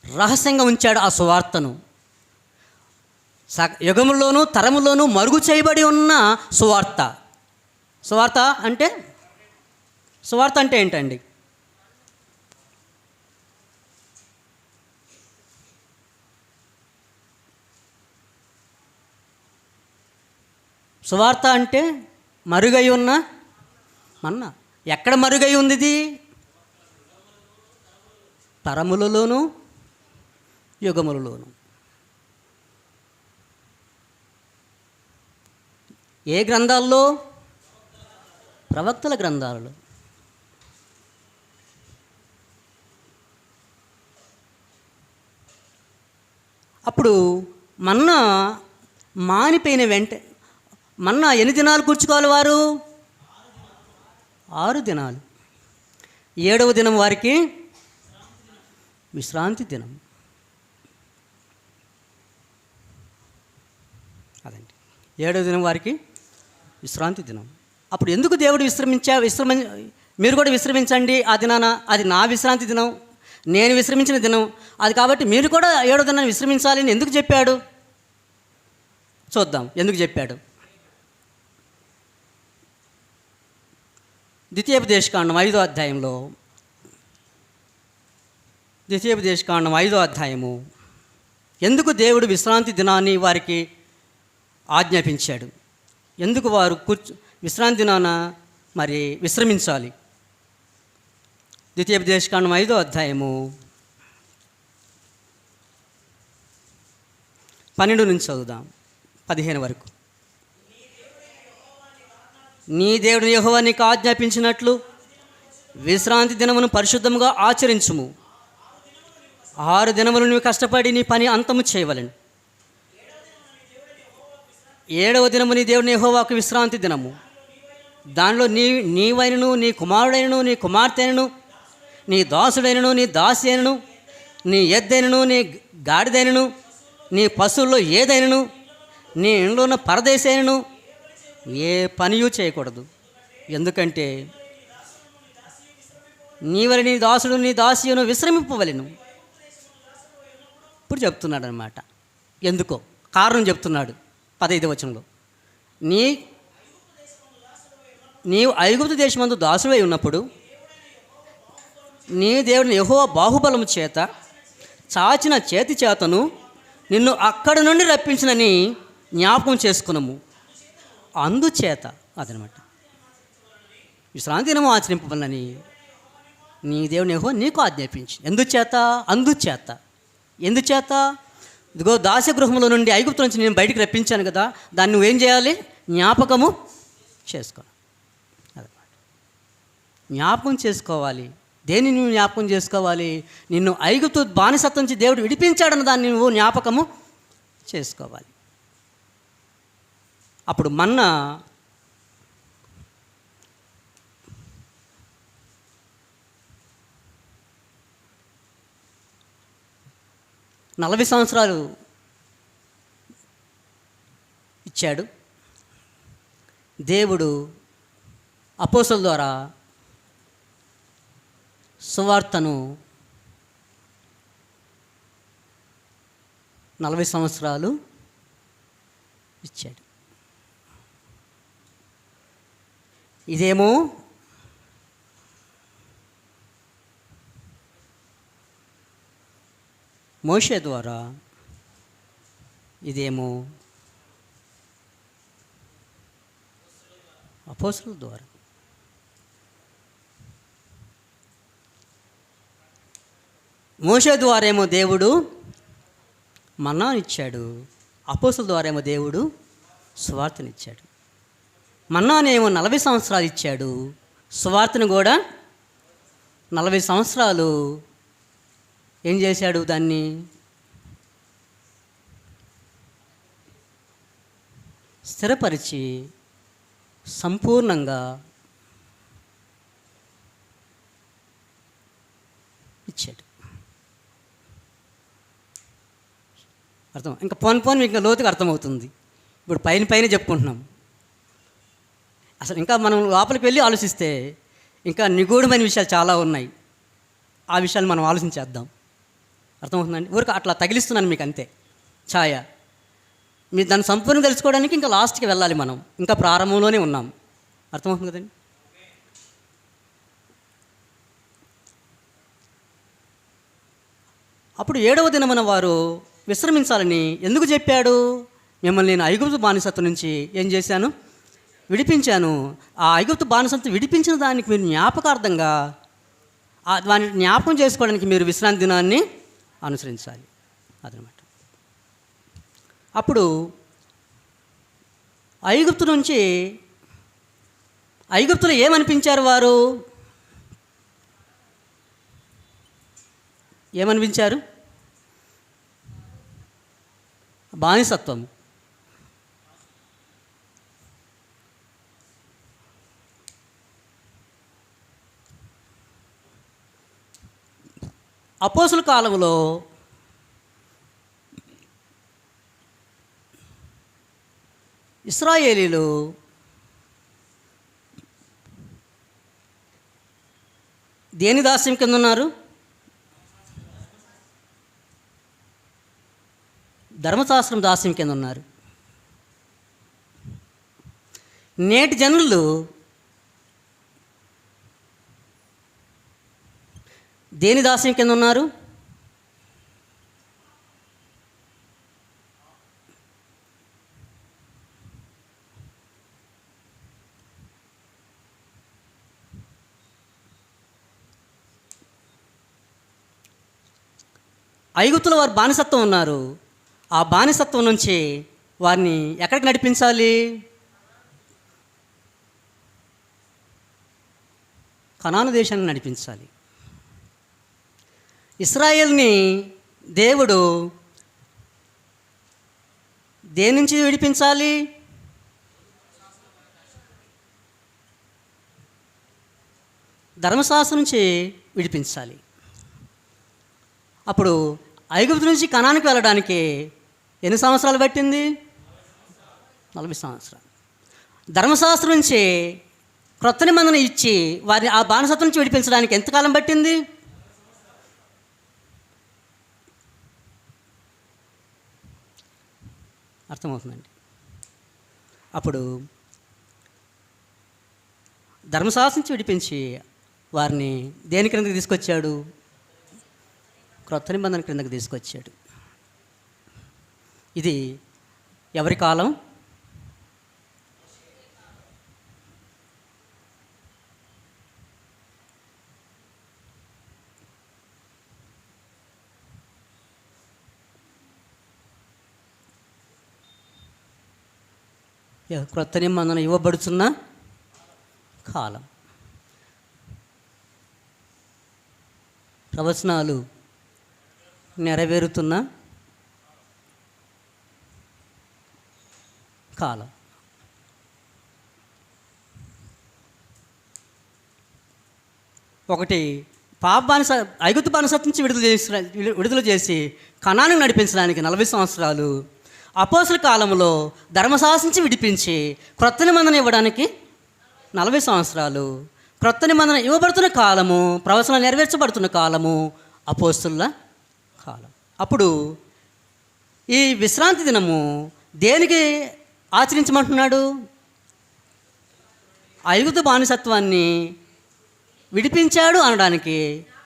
Speaker 1: రహస్యంగా ఉంచాడు ఆ సువార్తను. యుగములోనూ తరములోనూ మరుగు చేయబడి ఉన్న సువార్త. సువార్త అంటే ఏంటండి? సువార్త అంటే మరుగై ఉన్న మన్నా. ఎక్కడ మరుగై ఉంది ఇది? తరములలోనూ యుగములలోనూ. ఏ గ్రంథాల్లో? ప్రవక్తల గ్రంథాలలో. అప్పుడు మన్నా మానిపోయిన మన్నా ఎన్ని దినాలు కూర్చుకోవాలి వారు? 6 దినాలు. 7వ దినం వారికి విశ్రాంతి దినం. అదండి, 7వ దినం వారికి విశ్రాంతి దినం. అప్పుడు ఎందుకు దేవుడు మీరు కూడా విశ్రమించండి ఆ దినాన, అది నా విశ్రాంతి దినం, నేను విశ్రమించిన దినం అది, కాబట్టి మీరు కూడా 7వ దినాన్ని విశ్రమించాలని ఎందుకు చెప్పాడు? చూద్దాం ఎందుకు చెప్పాడు. ద్వితీయోపదేశకాండం 5వ అధ్యాయంలో, ద్వితీయోపదేశకాండం 5వ అధ్యాయము ఎందుకు దేవుడు విశ్రాంతి దినాన్ని వారికి ఆజ్ఞాపించాడు? ఎందుకు వారు విశ్రాంతి దినాన మరి విశ్రమించాలి? ద్వితీయోపదేశకాండం 5వ అధ్యాయము 12 నుంచి చదువుదాం, 15 వరకు. నీ దేవుడు యెహోవా నీకు ఆజ్ఞాపించినట్లు విశ్రాంతి దినమును పరిశుద్ధంగా ఆచరించుము. 6 దినములు నువ్వు కష్టపడి నీ పని అంతము చేయవలెను. 7వ దినము నీ దేవుని యెహోవాకు విశ్రాంతి దినము. దానిలో నీవైనను, నీ కుమారుడైనను, నీ కుమార్తెనను, నీ దాసుడైనను, నీ దాసి అయినను, నీ ఎద్దైనను, నీ గాడిదైనను, నీ పశువుల్లో ఏదైనను, నీ ఇంట్లో ఉన్న పరదేశి అయినను ఏ పనియూ చేయకూడదు. ఎందుకంటే నీవరి నీ దాసుడు నీ దాసియును విశ్రమింపవలెను. ఇప్పుడు చెప్తున్నాడు అనమాట. ఎందుకో కారణం చెప్తున్నాడు 15వ వచనంలో. నీవు ఐగుప్తు దేశమందు దాసుడై ఉన్నప్పుడు నీ దేవుని యెహోవా బాహుబలము చేత చాచిన చేతి చేతను నిన్ను అక్కడి నుండి రప్పించినని జ్ఞాపకం చేసుకున్నాము. అందుచేత అదనమాట విశ్రాంతి దినము ఆచరింపవలనని నీ దేవుని యెహోవా నీకు ఆజ్ఞాపించి. ఎందుచేత ఇదిగో దాస్య గృహంలో నుండి ఐగుప్తు నుంచి నేను బయటికి రప్పించాను కదా, దాన్ని నువ్వేం చేయాలి? జ్ఞాపకము చేసుకోవాలి. అదన్నమాట. జ్ఞాపకం చేసుకోవాలి. దేన్ని నువ్వు జ్ఞాపకం చేసుకోవాలి? నిన్ను ఐగుప్తు బానిసత్వం నుంచి దేవుడు విడిపించాడన్న దాన్ని నువ్వు జ్ఞాపకము చేసుకోవాలి. అప్పుడు మన్నా 40 సంవత్సరాలు ఇచ్చాడు. దేవుడు అపోస్తలుల ద్వారా సువార్తను 40 సంవత్సరాలు ఇచ్చాడు. ఇదేమో మోషే ద్వారా, ఇదేమో అపోస్తలుల ద్వారా. మోషే ద్వారా ఏమో దేవుడు మన్నానిచ్చాడు, అపోస్తలుల ద్వారా ఏమో దేవుడు సువార్తనిచ్చాడు. మన్నానేమో 40 సంవత్సరాలు ఇచ్చాడు, సువార్తను కూడా 40 సంవత్సరాలు ఏం చేశాడు? దాన్ని స్థిరపరిచి సంపూర్ణంగా ఇచ్చాడు. అర్థం ఇంకా పోను ఇంకా లోతుగా అర్థమవుతుంది. ఇప్పుడు పైన చెప్పుకుంటున్నాం. అసలు ఇంకా మనం లోపలికి వెళ్ళి ఆలోచిస్తే ఇంకా నిగూఢమైన విషయాలు చాలా ఉన్నాయి. ఆ విషయాలు మనం ఆలోచించేద్దాం. అర్థమవుతుందండి? ఊరికి అట్లా తగిలిస్తున్నాను మీకు, అంతే ఛాయ. మీరు దాన్ని సంపూర్ణంగా తెలుసుకోవడానికి ఇంకా లాస్ట్కి వెళ్ళాలి. మనం ఇంకా ప్రారంభంలోనే ఉన్నాం. అర్థమవుతుంది కదండి? అప్పుడు 7వ దినమున వారు విశ్రమించాలని ఎందుకు చెప్పాడు? మిమ్మల్ని నేను ఐగుప్తు బానిసత్వం నుంచి ఏం చేశాను? విడిపించాను. ఆ ఐగుప్తు బానిసత్వం విడిపించిన దానికి మీరు జ్ఞాపకార్థంగా దాన్ని జ్ఞాపకం చేసుకోవడానికి మీరు విశ్రాంతి దినాన్ని అనుసరించాలి. అదనమాట. అప్పుడు ఐగుప్తులో ఏమనిపించారు? వారు ఏమనిపించారు? బానిసత్వం. అపోస్తుల కాలంలో ఇశ్రాయేలీలు దేని దాస్యం కింద ఉన్నారు? ధర్మశాస్త్రం దాస్యం కింద ఉన్నారు. నేటి జనులు దేని దాస్యం కింద ఉన్నారు? ఐగుప్తులో వారు బానిసత్వం ఉన్నారు. ఆ బానిసత్వం నుంచి వారిని ఎక్కడికి నడిపించాలి? కనాను దేశాన్ని నడిపించాలి. ఇశ్రాయేల్ని దేవుడు దేని నుంచి విడిపించాలి? ధర్మశాస్త్రం నుంచి విడిపించాలి. అప్పుడు ఐగుప్తు నుంచి కనానికి వెళ్ళడానికి ఎన్ని సంవత్సరాలు పట్టింది? 40 సంవత్సరాలు. ధర్మశాస్త్రం నుంచి క్రొత్త నిబంధన ఇచ్చి వారిని ఆ బానిసత్వం నుంచి విడిపించడానికి ఎంతకాలం పట్టింది? అర్థమవుతుందండి? అప్పుడు ధర్మశాస్త్రం నుంచి విడిపించి వారిని దేని క్రిందకి తీసుకొచ్చాడు? క్రొత్త నిబంధన క్రిందకి తీసుకొచ్చాడు. ఇది ఎవరి కాలం? క్రొత్త నిబంధన ఇవ్వబడుతున్న కాలం. ప్రవచనాలు నెరవేరుతున్న కాలం. ఒకటి ఐగుప్తు బానిసత్వం నుంచి విడుదల చేసి కనానుకు నడిపించడానికి 40 సంవత్సరాలు. అపోస్తల కాలంలో ధర్మశాస్త్రం నుంచి విడిపించి క్రొత్త నిబంధన ఇవ్వడానికి 40 సంవత్సరాలు. క్రొత్త నిబంధన ఇవ్వబడుతున్న కాలము, ప్రవచనాలు నెరవేర్చబడుతున్న కాలము అపోస్తలుల కాలం. అప్పుడు ఈ విశ్రాంతి దినము దేనికి ఆచరించమంటున్నాడు? ఐగుప్తు బానిసత్వాన్ని విడిపించాడు అనడానికి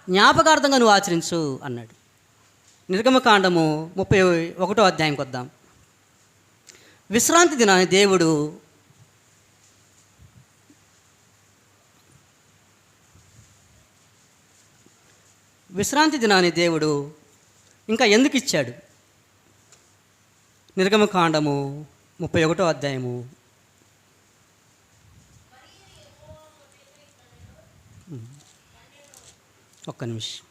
Speaker 1: జ్ఞాపకార్థంగా నువ్వు ఆచరించు అన్నాడు. నిర్గమకాండము 31వ అధ్యాయంకి వద్దాం. విశ్రాంతి దినాన్ని దేవుడు ఇంకా ఎందుకు ఇచ్చాడు? నిర్గమకాండము 31వ అధ్యాయము ఒక్క నిమిషం.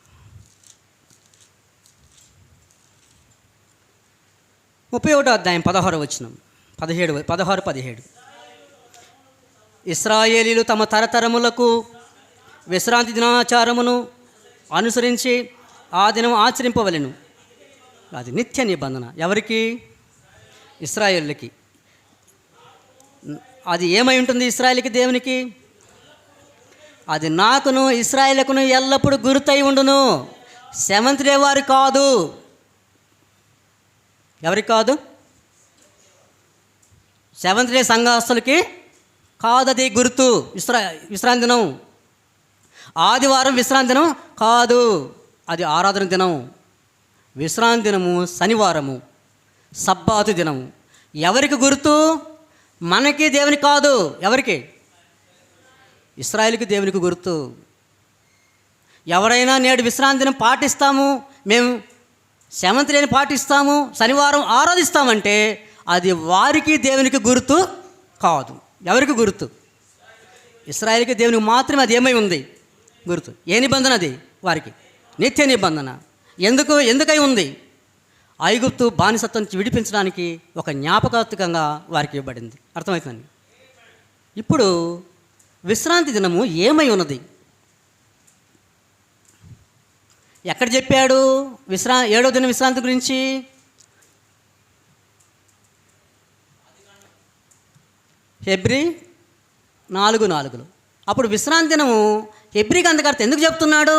Speaker 1: 31వ అధ్యాయం 16వ వచనం, 16-17. ఇశ్రాయేలీలు తమ తరతరములకు విశ్రాంతి దినాచారమును అనుసరించి ఆ దినం ఆచరింపవలెను. అది నిత్య నిబంధన. ఎవరికి? ఇశ్రాయేలులకి. అది ఏమై ఉంటుంది ఇశ్రాయేలుకి, దేవునికి? అది నాకును ఇశ్రాయేలుకును ఎల్లప్పుడూ గుర్తయి ఉండును. సెవెంత్ డే వారు కాదు. ఎవరికి కాదు? సెవెంత్ డే సంఘస్థులకి కాదు. అది గుర్తు. విశ్రాంతి దినం. ఆదివారం విశ్రాంతి దినం కాదు, అది ఆరాధన దినం. విశ్రాంతి దినము శనివారము, సబ్బాతు దినము. ఎవరికి గుర్తు? మనకి, దేవునికి కాదు. ఎవరికి? ఇశ్రాయేలుకి, దేవునికి గుర్తు. ఎవరైనా నేడు విశ్రాంతి దినం పాటిస్తాము, మేము సెవెంత్ డేని పాటిస్తాము, శనివారం ఆరాధిస్తామంటే అది వారికి, దేవునికి గుర్తు కాదు. ఎవరికి గుర్తు? ఇశ్రాయేలుకి, దేవునికి మాత్రమే అది ఏమై ఉంది? గుర్తు. ఏ నిబంధన అది? వారికి నిత్య నిబంధన. ఎందుకై ఉంది? ఐగుప్తు బానిసత్వం నుంచి విడిపించడానికి ఒక జ్ఞాపకార్థకంగా వారికి ఇవ్వబడింది. అర్థమవుతుందండి? ఇప్పుడు విశ్రాంతి దినము ఏమై ఉన్నది? ఎక్కడ చెప్పాడు 7వ దిన విశ్రాంతి గురించి? హెబ్రీ 4:4. అప్పుడు విశ్రాంతి దినము హెబ్రీ గ్రంథకర్త ఎందుకు చెప్తున్నాడు?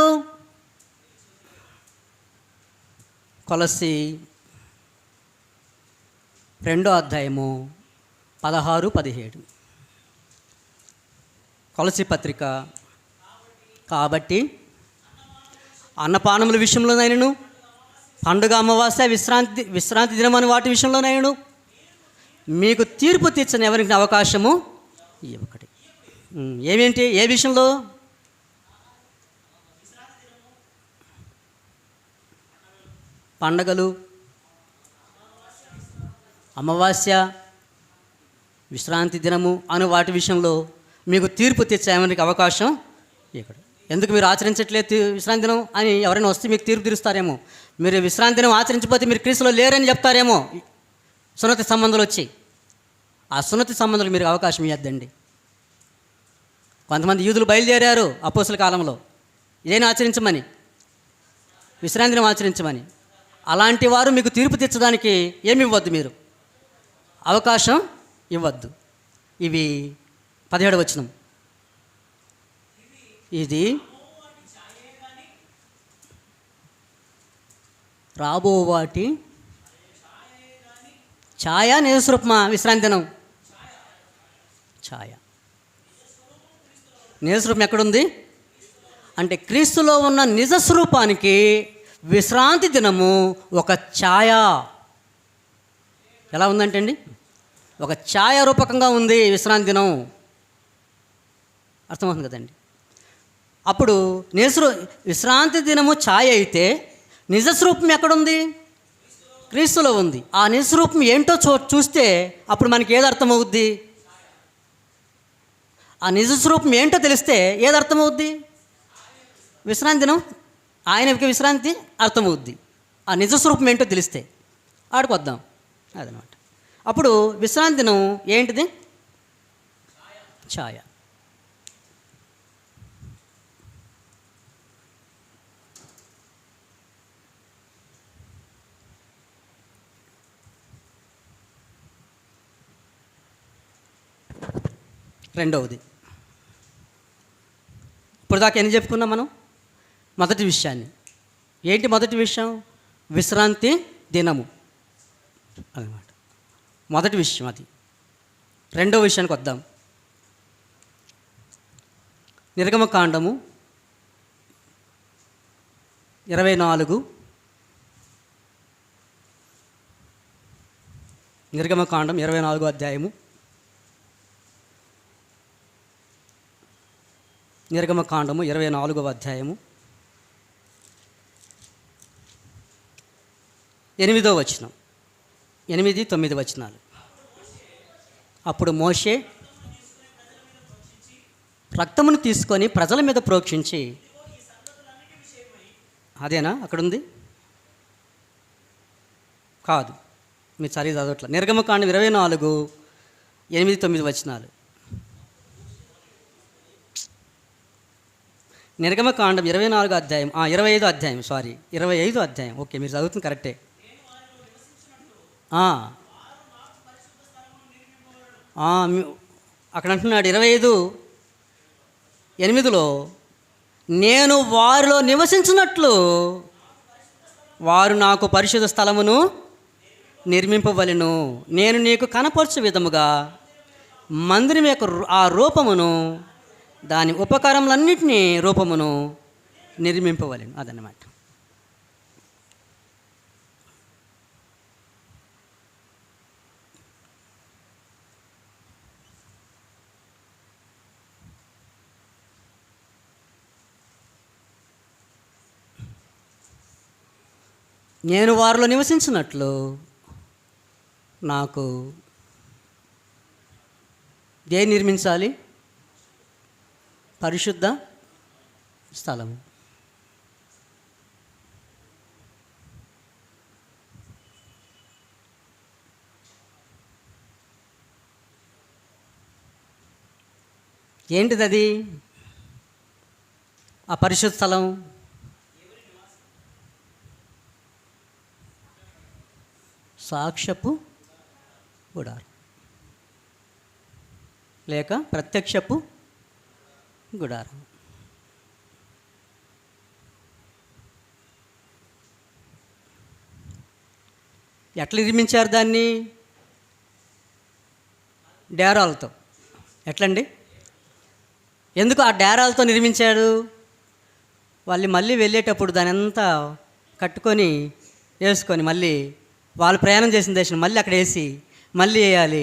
Speaker 1: కొలస్సీ 2వ అధ్యాయము 16-17. కొలస్సీ పత్రిక. కాబట్టి అన్నపానముల విషయంలోనైనను, పండుగ, అమావాస్య, విశ్రాంతి దినం అని వాటి విషయంలోనైనను మీకు తీర్పు తీర్చని ఎవరికి అవకాశము ఇవ్వకటి. ఏమేంటి? ఏ విషయంలో? పండగలు, అమావాస్య, విశ్రాంతి దినము అని వాటి విషయంలో మీకు తీర్పు తెచ్చే ఎవరికి అవకాశం ఇక్కడ. ఎందుకు మీరు ఆచరించట్లేదు విశ్రాంతి దినం అని ఎవరైనా వస్తే మీకు తీర్పు తీరుస్తారేమో. మీరు విశ్రాంతి దినం ఆచరించకపోతే మీరు క్రీస్తులో లేరని చెప్తారేమో సున్నతి సంబంధాలు వచ్చి. ఆ సున్నతి సంబంధాలు మీరు అవకాశం ఇవ్వద్దండి. కొంతమంది యూదులు బయలుదేరారు అపోస్తల కాలంలో ఇదేనా ఆచరించమని, విశ్రాంతి దినం ఆచరించమని. అలాంటి వారు మీకు తీర్పు తెచ్చడానికి ఏమి ఇవ్వద్దు, మీరు అవకాశం ఇవ్వద్దు. ఇవి 17వ వచనం. ఇది రాబో వాటి ఛాయ, నిజస్వరూపమా? విశ్రాంతి దినం ఛాయ. నిజస్వరూపం ఎక్కడుంది అంటే క్రీస్తులో ఉన్న నిజస్వరూపానికి విశ్రాంతి దినము ఒక ఛాయ. ఎలా ఉందంటే అండి, ఒక ఛాయ రూపకంగా ఉంది విశ్రాంతి దినం. అర్థమవుతుంది కదండి. అప్పుడు విశ్రాంతి దినము ఛాయ అయితే నిజస్వరూపం ఎక్కడుంది? క్రీస్తులో ఉంది. ఆ నిజస్వరూపం ఏంటో చూస్తే అప్పుడు మనకి ఏది అర్థమవుద్ది? ఆ నిజ స్వరూపం ఏంటో తెలిస్తే ఏది అర్థమవుద్ది? విశ్రాంతి దినం ఆయన యొక్క విశ్రాంతి అర్థమవుద్ది. ఆ నిజ స్వరూపం ఏంటో తెలిస్తే ఆడికి వద్దాం అదనమాట. అప్పుడు విశ్రాంతి దినం ఏంటిది? ఛాయ. రెండవది, ఇప్పుడు దాకా ఎన్ని చెప్పుకున్నాం మనం? మొదటి విషయాన్ని. ఏంటి మొదటి విషయం? విశ్రాంతి దినము అన్నమాట. మొదటి విషయం అది. రెండవ విషయానికి వద్దాం. నిర్గమకాండము 24, నిర్గమకాండం 24వ అధ్యాయము. నిర్గమకాండము 24వ అధ్యాయము 8వ వచనం, 8, 9 వచనాలు. అప్పుడు మోషే రక్తమును తీసుకొని ప్రజల మీద ప్రోక్షించి, అదేనా అక్కడుంది? కాదు, మీరు సరిగా చదవట్ల. నిర్గమకాండం 24, 8, 9 వచనాలు. నిర్గమకాండం 24వ అధ్యాయం, 25వ అధ్యాయం, 25వ అధ్యాయం. ఓకే, మీరు చదువుతుంది కరెక్టే. అక్కడ అంటున్నాడు 25:8, నేను వారిలో నివసించినట్లు వారు నాకు పరిశుద్ధ స్థలమును నిర్మింపవలెను. నేను నీకు కనపరచు విధముగా మందిరం యొక్క ఆ రూపమును, దాని ఉపకరణలన్నింటినీ రూపమును నిర్మింపవలెను. అదన్నమాట. నేను వారిలో నివసించినట్లు నాకు దేని నిర్మించాలి? పరిశుద్ధ స్థలము. ఏంటిది అది? ఆ పరిశుద్ధ స్థలం సాక్ష్యపు గుడారం లేక ప్రత్యక్షపు గుడారం. ఎట్లా నిర్మించారు దాన్ని? డేరాలతో. ఎట్లండి? ఎందుకు ఆ డేరాలతో నిర్మించాడు? వాళ్ళు మళ్ళీ వెళ్ళేటప్పుడు దాని అంతా కట్టుకొని వేసుకొని మళ్ళీ వాళ్ళు ప్రయాణం చేసిన దేశం మళ్ళీ అక్కడ వేసి మళ్ళీ వేయాలి,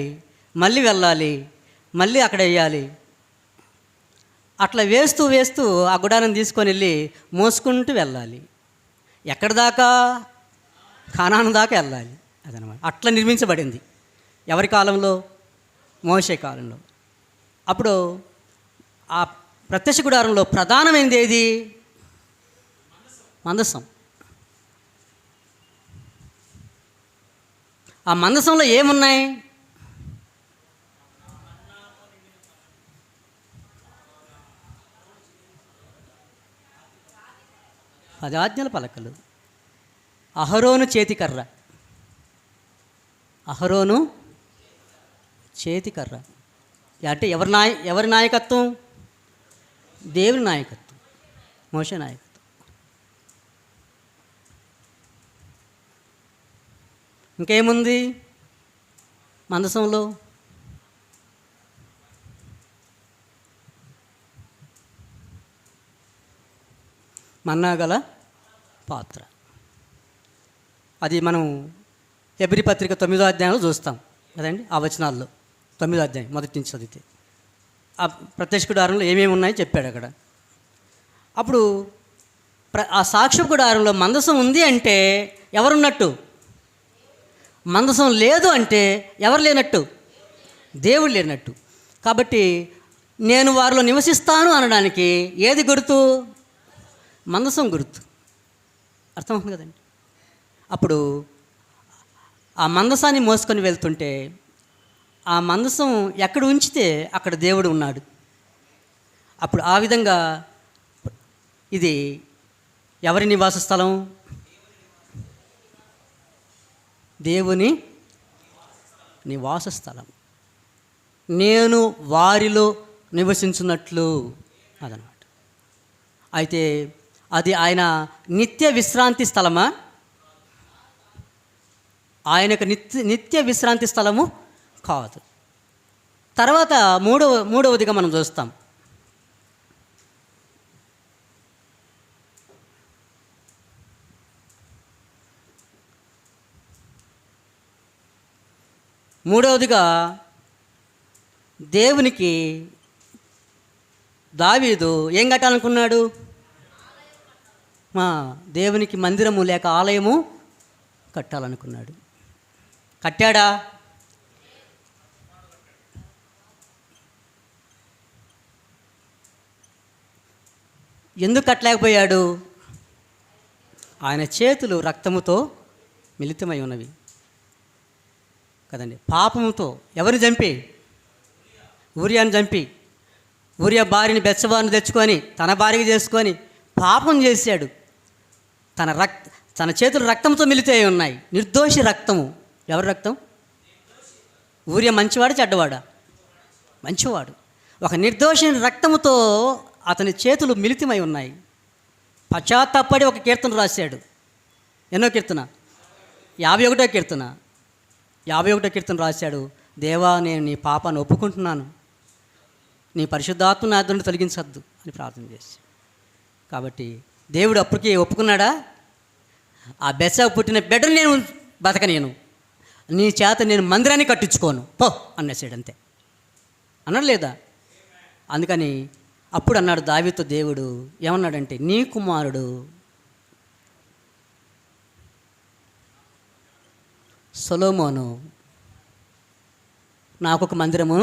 Speaker 1: మళ్ళీ వెళ్ళాలి, మళ్ళీ అక్కడ వేయాలి. అట్లా వేస్తూ వేస్తూ ఆ గుడారం తీసుకొని వెళ్ళి మోసుకుంటూ వెళ్ళాలి. ఎక్కడి దాకా? కానాను దాకా వెళ్ళాలి. అదనమాట. అట్లా నిర్మించబడింది. ఎవరి కాలంలో? మోషే కాలంలో. అప్పుడు ఆ ప్రత్యక్ష గుడారంలో ప్రధానమైనది ఏది? మందసం. ఆ మందసంలో ఏమున్నాయి? 10 ఆజ్ఞల పలకలు. అహరోను చేతికర్ర. అహరోను చేతికర్ర అంటే ఎవరి నాయకత్వం? దేవుని నాయకత్వం, మోషే నాయకత్వం. ఇంకేముంది మందసంలో? మన్నాగల పాత్ర. అది మనం హెబ్రీ పత్రిక 9వ అధ్యాయంలో చూస్తాం కదండి. ఆ వచనాల్లో 9వ అధ్యాయం మొదటి నుంచి చదివితే ఆ ప్రత్యక్ష గుడారంలో ఏమేమి ఉన్నాయో చెప్పాడు అక్కడ. అప్పుడు ఆ సాక్ష్య గుడారంలో మందసం ఉంది అంటే ఎవరున్నట్టు? మందసం లేదు అంటే ఎవరు లేనట్టు? దేవుడు లేనట్టు. కాబట్టి నేను వారిలో నివసిస్తాను అనడానికి ఏది గుర్తు? మందసం గుర్తు. అర్థమవుతుంది కదండి. అప్పుడు ఆ మందసాన్ని మోసుకొని వెళ్తుంటే ఆ మందసం ఎక్కడ ఉంచితే అక్కడ దేవుడు ఉన్నాడు. అప్పుడు ఆ విధంగా ఇది ఎవరి నివాస స్థలం? దేవుని నివాస స్థలం. నేను వారిలో నివసించున్నట్లు అదనమాట. అయితే అది ఆయన నిత్య విశ్రాంతి స్థలమా? ఆయనకు నిత్య విశ్రాంతి స్థలము కాదు. తర్వాత మూడవదిగా మనం చూస్తాం. మూడవదిగా దేవునికి దావీదు ఏం కట్టాలనుకున్నాడు? దేవునికి మందిరము లేక ఆలయము కట్టాలనుకున్నాడు. కట్టాడా? ఎందుకు కట్టలేకపోయాడు? ఆయన చేతులు రక్తముతో మిళితమై ఉన్నవి కదండి. పాపముతో ఎవరిని చంపి? ఊరియాని చంపి, ఊరియా భార్యని బెత్షెబాను తెచ్చుకొని తన భార్యగా చేసుకొని పాపం చేశాడు. తన చేతులు రక్తంతో మిలితే ఉన్నాయి. నిర్దోషి రక్తము. ఎవరి రక్తం? ఊరియా మంచివాడు చెడ్డవాడా? మంచివాడు. ఒక నిర్దోషి రక్తముతో అతని చేతులు మిలితమై ఉన్నాయి. పశ్చాత్తాపడి ఒక కీర్తన రాశాడు. ఎన్నో కీర్తన? 51వ కీర్తన. 51వ కీర్తన రాశాడు. దేవా, నేను నీ పాపాన్ని ఒప్పుకుంటున్నాను, నీ పరిశుద్ధాత్మ నా నుండి తొలగించద్దు అని ప్రార్థన చేశాడు. కాబట్టి దేవుడు అప్పటికి ఒప్పుకున్నాడా? ఆ బెత్షెబా పుట్టిన బిడ్డను నేను బతకనేను, నీ చేత నేను మందిరాన్ని కట్టించుకోను పో అనేసాడు. అంతే అన్నాడు లేదా? అందుకని అప్పుడు అన్నాడు దావీదుతో దేవుడు ఏమన్నాడంటే, నీ కుమారుడు సొలొమోను నాకొక మందిరము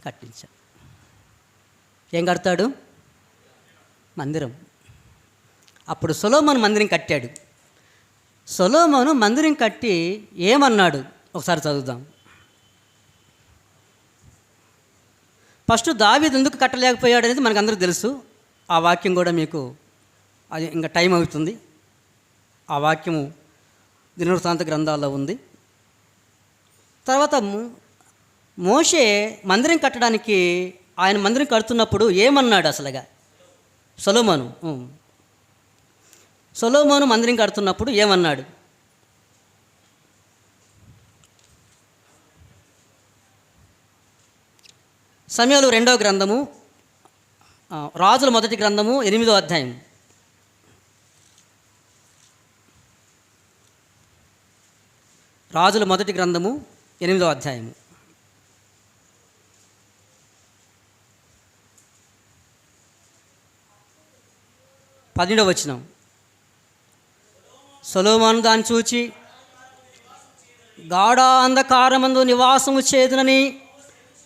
Speaker 1: కట్టించాడు. ఏం కడతాడు? మందిరం. అప్పుడు సొలొమోను మందిరం కట్టాడు. సొలొమోను మందిరం కట్టి ఏమన్నాడు ఒకసారి చదువుదాం. ఫస్ట్ దావీదు ఎందుకు కట్టలేకపోయాడు అనేది మనకు అందరికీ తెలుసు. ఆ వాక్యం కూడా మీకు అది ఇంకా టైం అవుతుంది. ఆ వాక్యము దినవృత్తాంత గ్రంథాల్లో ఉంది. తర్వాత మోషే మందిరం కట్టడానికి ఆయన మందిరం కడుతున్నప్పుడు ఏమన్నాడు అసలుగా? సొలొమోను మందిరం కడుతున్నప్పుడు ఏమన్నాడు? సమూయేలు 2వ గ్రంథము, రాజుల మొదటి గ్రంథము 8వ అధ్యాయం. రాజుల మొదటి గ్రంథము 8వ అధ్యాయము. పన్నెండవ వచనం. సొలొమోను దాన్ని చూచి గాఢ అంధకారమందు నివాసము చేదునని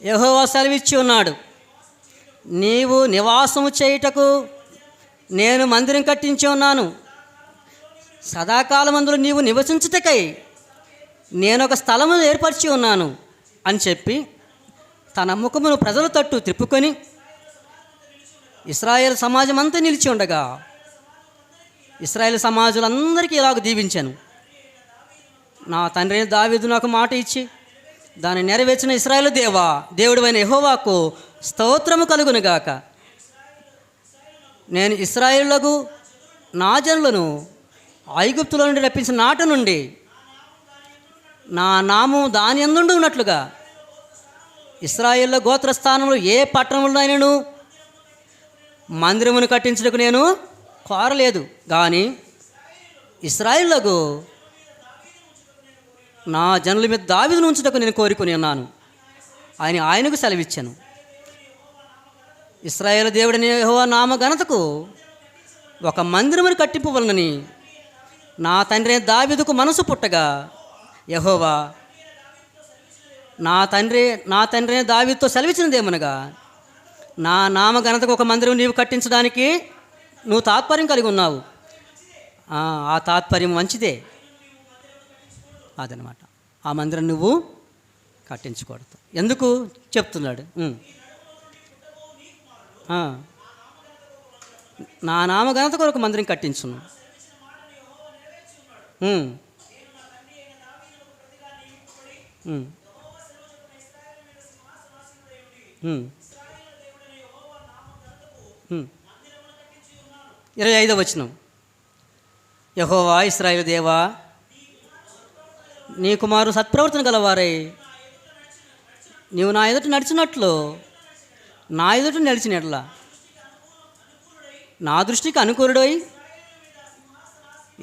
Speaker 1: యెహోవా సెలవిచ్చి ఉన్నాడు. నీవు నివాసము చేయుటకు నేను మందిరం కట్టించి ఉన్నాను. సదాకాలమందులో నీవు నివసించుటకై నేను ఒక స్థలము ఏర్పరిచి ఉన్నాను అని చెప్పి తన ముఖమును ప్రజల తట్టు త్రిప్పుకొని ఇశ్రాయేలు సమాజం అంతా నిలిచి ఉండగా ఇశ్రాయేలు సమాజులందరికీ ఇలాగ దీవించాను. నా తండ్రి దావీదు నాకు మాట ఇచ్చి దాన్ని నెరవేర్చిన ఇశ్రాయేలు దేవా, దేవుడైన యెహోవాకు స్తోత్రము కలుగునుగాక. నేను ఇశ్రాయేలులకు నా జనులను ఐగుప్తులో నుండి రప్పించిన నాట నుండి నా నామం దాని యందు ఉన్నట్లుగా ఇశ్రాయేలు గోత్రస్థానంలో ఏ పట్టణంలోనైనాను మందిరమును కట్టించుటకు నేను కోరలేదు, కానీ ఇశ్రాయేలులకు నా జనుల మీద దావీదును ఉంచుటకు నేను కోరుకుని ఉన్నాను అని ఆయనకు సెలవిచ్చాను. ఇశ్రాయేలు దేవుడని యెహోవా నామ ఘనతకు ఒక మందిరమును కట్టింపవలనని నా తండ్రి దావీదుకు మనసు పుట్టగా యెహోవా నా తండ్రి దావీదుతో సెలవిచ్చినదేమనగా, నా నామ ఘనతకు ఒక మందిరం నీవు కట్టించడానికి నువ్వు తాత్పర్యం కలిగి ఉన్నావు. ఆ తాత్పర్యం మంచిదే, అదనమాట. ఆ మందిరం నువ్వు కట్టించకూడదు. ఎందుకు చెప్తున్నాడు? నా నామ ఘనత కొరకు మందిరం కట్టించును. ఉమ్. 25వ వచనం. యెహోవా ఇశ్రాయేలు దేవా, నీ కుమారు సత్ప్రవర్తన గలవారై నీవు నా ఎదుట నడిచినట్లు నా ఎదుట నడిచిన ఎడల నా దృష్టికి అనుకూలుడై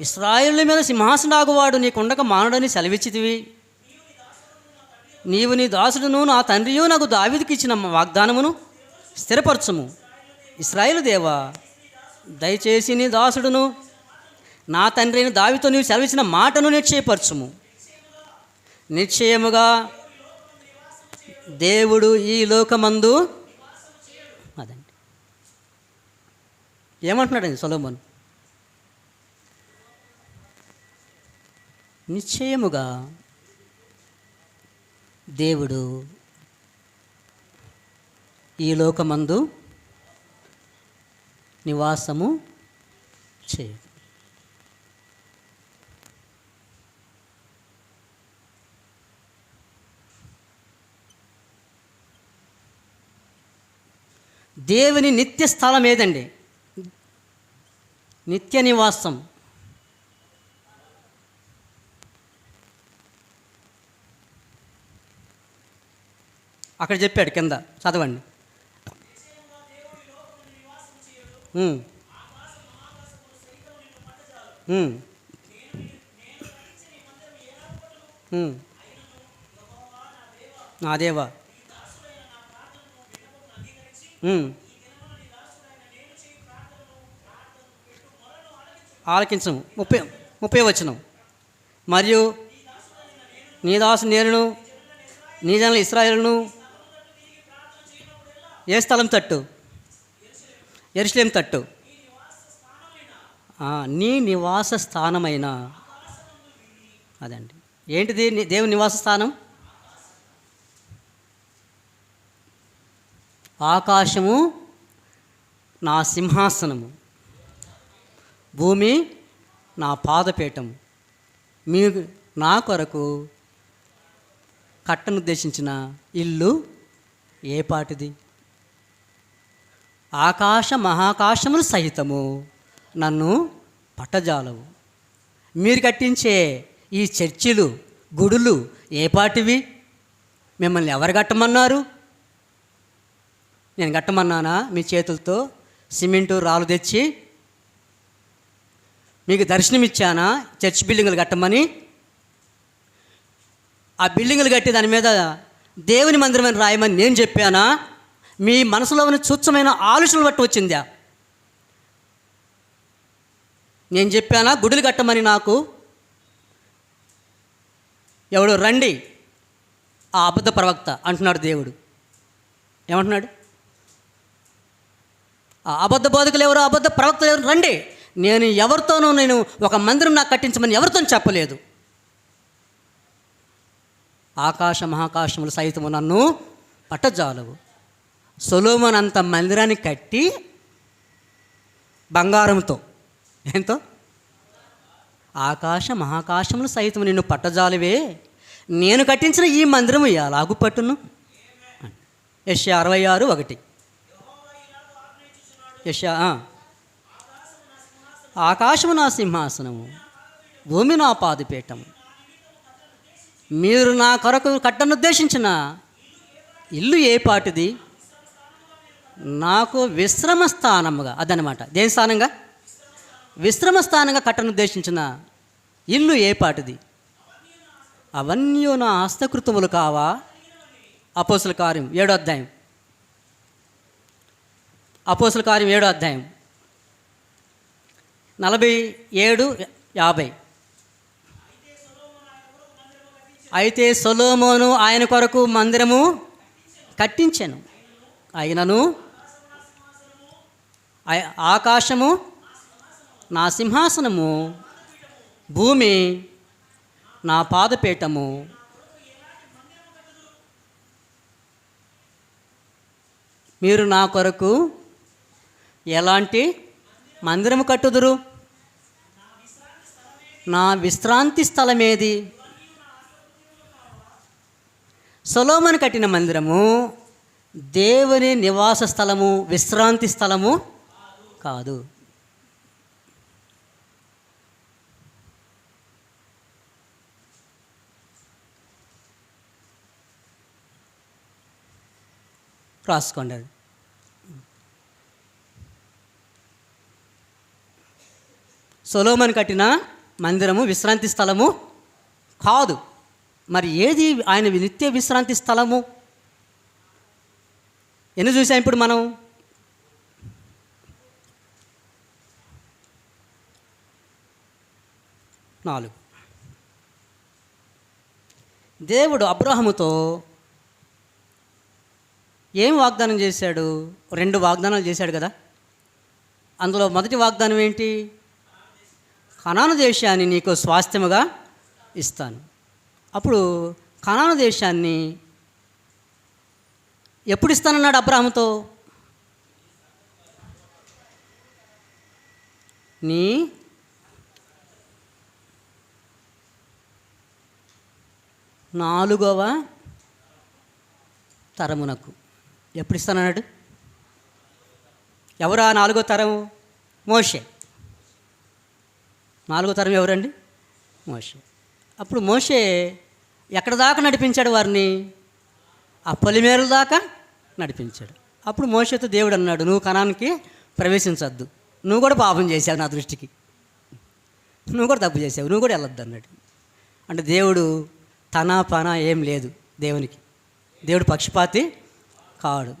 Speaker 1: ఇశ్రాయేలు మీద సింహాసనాగువాడు నీకుండక మానుడని సెలవిచ్చితివి. నీవు నీ దాసుడును నా తండ్రియు నాకు దావీదుకి ఇచ్చిన వాగ్దానమును స్థిరపరచుము. ఇశ్రాయేలు దేవా, దయచేసి నీ దాసుడును నా తండ్రి అయిన దావీదుతో నీవు సెలవిచ్చిన మాటను నిశ్చయపరచుము. నిశ్చయముగా దేవుడు ఈ లోకమందు, అదండి ఏమంటున్నాడండి సొలొమోను, నిశ్చయముగా దేవుడు ఈ లోకమందు నివాసము చేయు. దేవుని నిత్య స్థలం ఏదండి? నిత్య నివాసం. అక్కడ చెప్పాడు, కింద చదవండి. నా దేవా, ఆలకించము. 30వ వచనం. మరియు నీ దాసు నేనును నీ జనుల ఇశ్రాయేలును ఏ స్థలం తట్టు? యెరూషలేం తట్టు. నీ నివాస స్థానమైన, అదండి. ఏంటిది దేవుని నివాస స్థానం? ఆకాశము నా సింహాసనము, భూమి నా పాదపీఠము. మీరు నా కొరకు కట్టనుద్దేశించిన ఇల్లు ఏ పాటిది? ఆకాశ మహాకాశములు సహితము నన్ను పట్టజాలవు. మీరు కట్టించే ఈ చర్చిలు, గుడులు ఏ పాటివి? మిమ్మల్ని ఎవరు కట్టమన్నారు? నేను కట్టమన్నానా? మీ చేతులతో సిమెంటు రాళ్ళు తెచ్చి మీకు దర్శనమిచ్చానా చర్చ్ బిల్డింగులు కట్టమని? ఆ బిల్డింగులు కట్టి దాని మీద దేవుని మందిరం అని రాయమని నేను చెప్పానా? మీ మనసులో ఉన్న తుచ్చమైన ఆలోచనలు బట్టి వచ్చిందా? నేను చెప్పానా గుడులు కట్టమని? నాకు ఎవడు రండి ఆ అబద్ధ ప్రవక్త అంటున్నాడు దేవుడు. ఏమంటున్నాడు? ఆ అబద్ధ బోధకులు ఎవరు, అబద్ధ ప్రవక్తలు ఎవరు? రండి. నేను ఎవరితోనూ నేను ఒక మందిరం నాకు కట్టించమని ఎవరితో చెప్పలేదు. ఆకాశ మహాకాశములు సైతము నన్ను పట్టజాలవు. సొలొమోను అంత మందిరాన్ని కట్టి బంగారంతో, ఎంతో? ఆకాశ మహాకాశములు సైతం నిన్ను పట్టజాలవే, నేను కట్టించిన ఈ మందిరము ఎలాగు పట్టును? యెషయా 66:1. యెషయా, ఆకాశము నా సింహాసనము, భూమి నా పాదపీఠము. మీరు నా కొరకు కట్టనుద్దేశించిన ఇల్లు ఏ పాటిది? నాకు విశ్రమ స్థానముగా, అదనమాట. దేని స్థానంగా? విశ్రమ స్థానంగా కట్టనుద్దేశించిన ఇల్లు ఏ పాటిది? అవన్నీ నా హస్తకృతములు కావా? అపోస్తుల కార్యం 7వ అధ్యాయం. అపోస్తుల కార్యం 7వ అధ్యాయం 47-50. అయితే సొలొమోను ఆయన కొరకు మందిరము కట్టించెను. అయినను ఆకాశము నా సింహాసనము, భూమి నా పాదపీఠము. మీరు నా కొరకు ఎలాంటి మందిరము కట్టుదురు? నా విశ్రాంతి స్థలమేది? సొలొమోను కట్టిన మందిరము దేవుని నివాస స్థలము, విశ్రాంతి స్థలము కాదు. రాసుకోండి అది. సొలొమోను కట్టిన మందిరము విశ్రాంతి స్థలము కాదు. మరి ఏది ఆయన నిత్య విశ్రాంతి స్థలము? ఎన్ని చూసాం ఇప్పుడు మనం? 4. దేవుడు అబ్రాహాముతో ఏం వాగ్దానం చేశాడు? 2 వాగ్దానాలు చేశాడు కదా. అందులో మొదటి వాగ్దానం ఏంటి? కనాను దేశాన్ని నీకు స్వాస్థ్యముగా ఇస్తాను. అప్పుడు కనాను దేశాన్ని ఎప్పుడు ఇస్తానన్నాడు అబ్రాహాముతో? నీ 4వ తరమునకు. ఎప్పుడు ఇస్తానన్నాడు? ఎవరు ఆ 4వ తరం? మోషే. 4వ తరం ఎవరండి? మోషే. అప్పుడు మోషే ఎక్కడ దాకా నడిపించాడు వారిని? ఆ పొలిమేరల దాకా నడిపించాడు. అప్పుడు మోషేతో దేవుడు అన్నాడు, నువ్వు కనానికి ప్రవేశించద్దు, నువ్వు కూడా పాపం చేసావు నా దృష్టికి, నువ్వు కూడా తప్పు చేసావు, నువ్వు కూడా వెళ్ళొద్దు అన్నాడు. అంటే దేవుడు తన పన ఏం లేదు దేవునికి. దేవుడు పక్షపాతి కాడు.